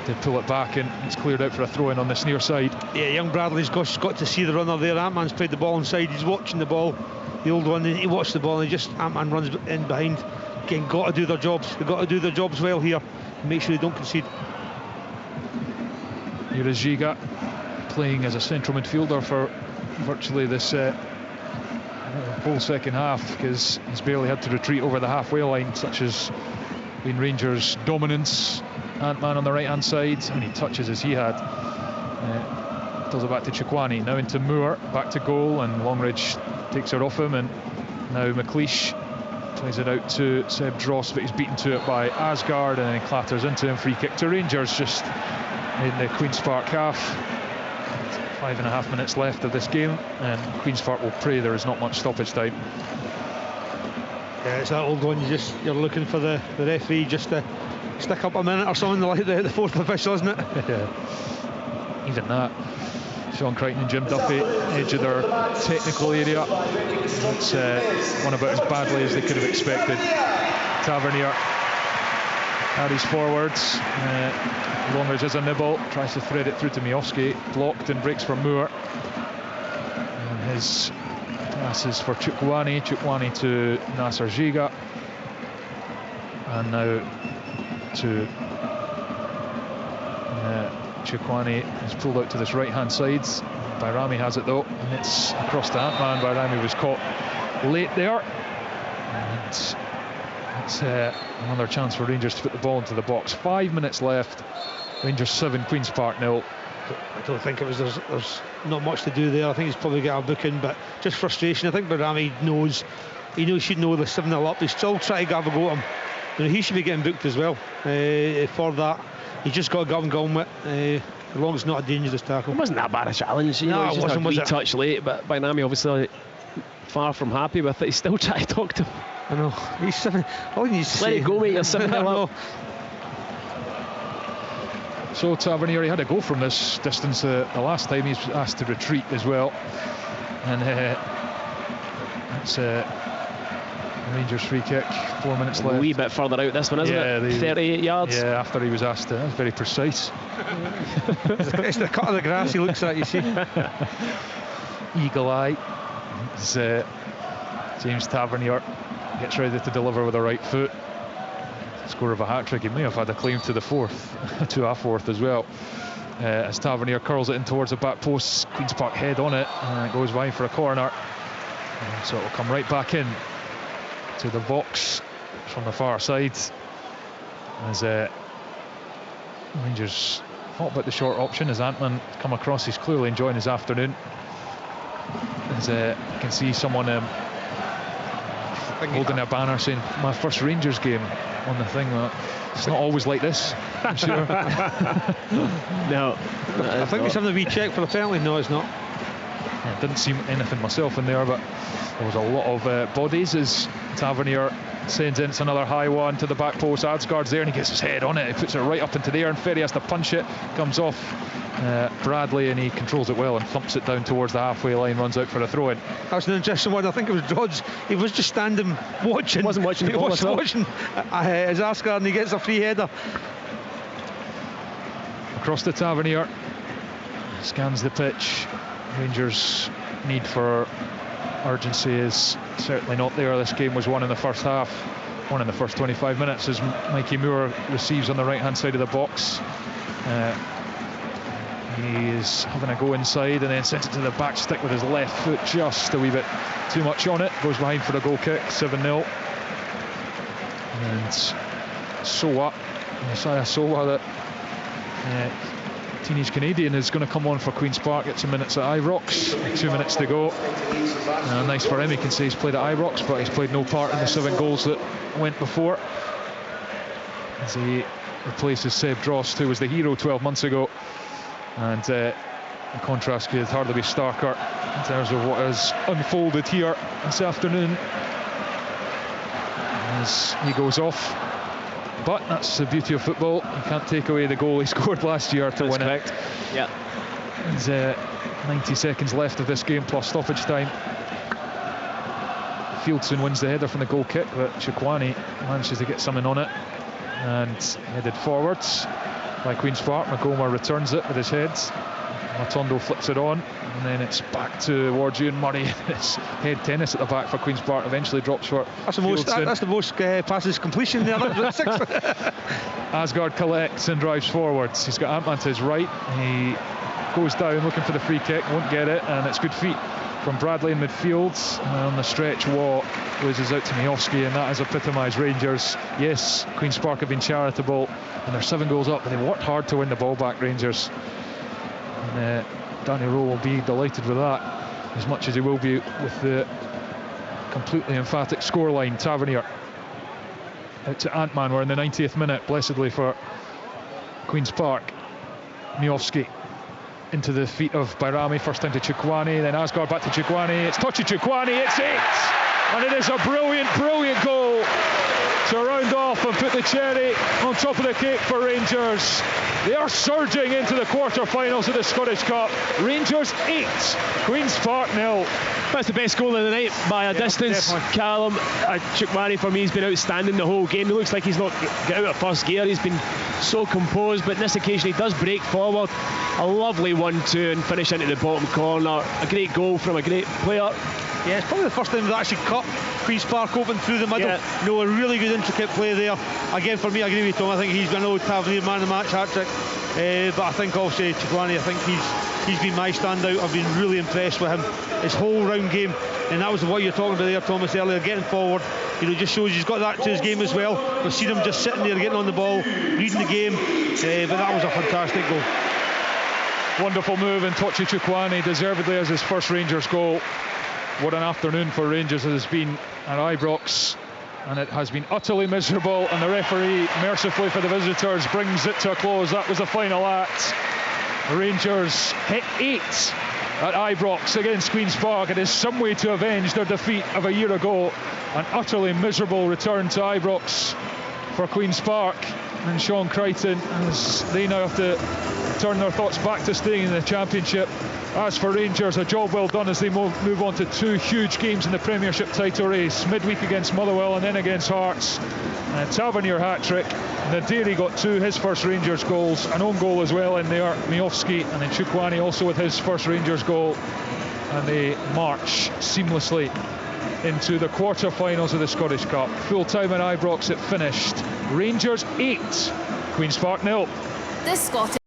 to pull it back, and it's cleared out for a throw in on this near side. Yeah, young Bradley's got to see the runner there. Antman's played the ball inside, he's watching the ball, the old one, he watched the ball, and Antman runs in behind. Again, got to do their jobs. They've got to do their jobs well here. Make sure they don't concede. Here is Giga playing as a central midfielder for virtually this whole second half, because he's barely had to retreat over the halfway line, such as been Rangers' dominance. Antman on the right hand side, how many touches as he had. Pulls it back to Chukwani, now into Moore, back to goal, and Longridge takes it off him, and now McLeish plays it out to Seb Dross, but he's beaten to it by Asgard, and then he clatters into him. Free kick to Rangers just in the Queen's Park half. 5.5 minutes left of this game, and Queen's Park will pray there is not much stoppage time. Yeah, it's that old one, you're looking for the referee just to stick up a minute or something like the fourth official, isn't it? Yeah. Even that. Sean Crichton and Jim Duffy, edge of their technical area. It's gone about as badly as they could have expected. Tavernier carries forwards. Longridge has a nibble, tries to thread it through to Miofsky, blocked, and breaks for Moore. And his passes for Chukwani to Nasser Giga. And now to Chukwani is pulled out to this right hand side. Bayrami has it though, and it's across to Antman. Bayrami was caught late there, and it's another chance for Rangers to put the ball into the box. 5 minutes left. Rangers 7, Queen's Park 0. I don't think there's not much to do there. I think he's probably got a booking, but just frustration. I think Bayrami he should know the 7-0 up. He's still trying to have a go at him. He should be getting booked as well for that. He's just got to go and go with it, as long as it's not a dangerous tackle. It wasn't that bad a challenge. No, it wasn't. Was a touch late, but Bayrami obviously far from happy with it. He's still trying to talk to him. I know. He's 7. All he needs to let it go, mate. You're 7-0 up. So Tavernier, he had a go from this distance the last time. He's asked to retreat as well, and it's Rangers free kick. 4 minutes left. A wee bit further out this one, isn't it? 38 yards. Yeah, after he was asked. That was very precise. It's the cut of the grass he looks at, you see. Eagle eye. It's, James Tavernier gets ready to deliver with the right foot. Score of a hat-trick. He may have had a claim to the fourth, to a fourth as well. As Tavernier curls it in towards the back post, Queen's Park head on it, and it goes wide for a corner. So it will come right back in to the box from the far side, as Rangers thought about the short option. As Antman come across, he's clearly enjoying his afternoon. As you can see someone holding a banner saying "my first Rangers game" on the thing. It's not always like this, I'm sure. No, I think it's something we check for a penalty. No, it's not. Yeah, didn't see anything myself in there, but there was a lot of bodies as Tavernier sends in. It's another high one to the back post. Adsgaard's there and he gets his head on it. He puts it right up into the air, and Ferry has to punch it. Comes off Bradley, and he controls it well and thumps it down towards the halfway line. Runs out for a throw in. That's an interesting one. I think it was Dodds. He was just standing watching. He wasn't watching. He was watching as Adsgaard, and he gets a free header across to Tavernier. Scans the pitch. Rangers' need for urgency is certainly not there. This game was won in the first half, won in the first 25 minutes, as Mikey Moore receives on the right hand side of the box. He is having a go inside and then sends it to the back stick with his left foot, just a wee bit too much on it. Goes behind for the goal kick. 7-0. And Soa, Messiah Soa, that teenage Canadian, is going to come on for Queen's Park. Get 2 minutes at Ibrox. 2 minutes to go. Nice for him. He can say he's played at Ibrox, but he's played no part in the 7 goals that went before, as he replaces Seb Drost, who was the hero 12 months ago. And The contrast could hardly be starker in terms of what has unfolded here this afternoon as he goes off. But that's the beauty of football. You can't take away the goal he scored last year to win it. Yeah. There's 90 seconds left of this game plus stoppage time. Fieldson wins the header from the goal kick, but Chukwani manages to get something on it and headed forwards by Queen's Park. Magoma returns it with his head. Matondo flips it on, and then it's back towards Ian Murray. It's head tennis at the back for Queen's Park. Eventually drops for Fieldson. That's the most passes completion there. Asgard collects and drives forwards. He's got Antman to his right. He goes down looking for the free kick, won't get it, and it's good feet from Bradley in midfield. And on the stretch walk, loses out to Miofsky, and that has epitomised Rangers. Yes, Queen's Park have been charitable, and they're 7 goals up, but they worked hard to win the ball back, Rangers. And Danny Rowe will be delighted with that, as much as he will be with the completely emphatic scoreline. Tavernier out to Antman. We're in the 90th minute, blessedly for Queen's Park. Miofsky into the feet of Bairami, first time to Chukwani, then Asgard back to Chukwani. It's touchy Chukwani, it's 8, and it is a brilliant goal to round off and put the cherry on top of the cake for Rangers. They are surging into the quarter-finals of the Scottish Cup. Rangers 8, Queen's Park 0. That's the best goal of the night by a distance. Definitely. Callum Chukwani for me has been outstanding the whole game. He looks like he's not got out of first gear. He's been so composed, but in this occasion he does break forward. A lovely 1-2 and finish into the bottom corner. A great goal from a great player. Yeah, it's probably the first time they've actually cut Queen's Park open through the middle. Yeah. No, a really good intricate play there. Again, for me, I agree with Tom. I think he's been an old Tavernier man of the match hat-trick. But I think also Chukwani, I think he's been my standout. I've been really impressed with him. His whole round game, and that was what you're talking about there, Thomas, earlier, getting forward. Just shows he's got that to his game as well. We've seen him just sitting there, getting on the ball, reading the game. But that was a fantastic goal. Wonderful move, and Tochi Chukwani deservedly as his first Rangers goal. What an afternoon for Rangers it has been at Ibrox, and it has been utterly miserable, and the referee, mercifully for the visitors, brings it to a close. That was the final act. Rangers hit 8 at Ibrox against Queen's Park. It is some way to avenge their defeat of a year ago. An utterly miserable return to Ibrox for Queen's Park and Sean Crichton, as they now have to turn their thoughts back to staying in the Championship. As for Rangers, a job well done as they move on to 2 huge games in the Premiership title race, midweek against Motherwell and then against Hearts. And Tavernier hat-trick. Naderi got 2, his first Rangers goals, an own goal as well in there, Miofsky, and then Chukwani also with his first Rangers goal. And they march seamlessly into the quarter-finals of the Scottish Cup. Full time at Ibrox, it finished. Rangers 8, Queen's Park 0. This Scottish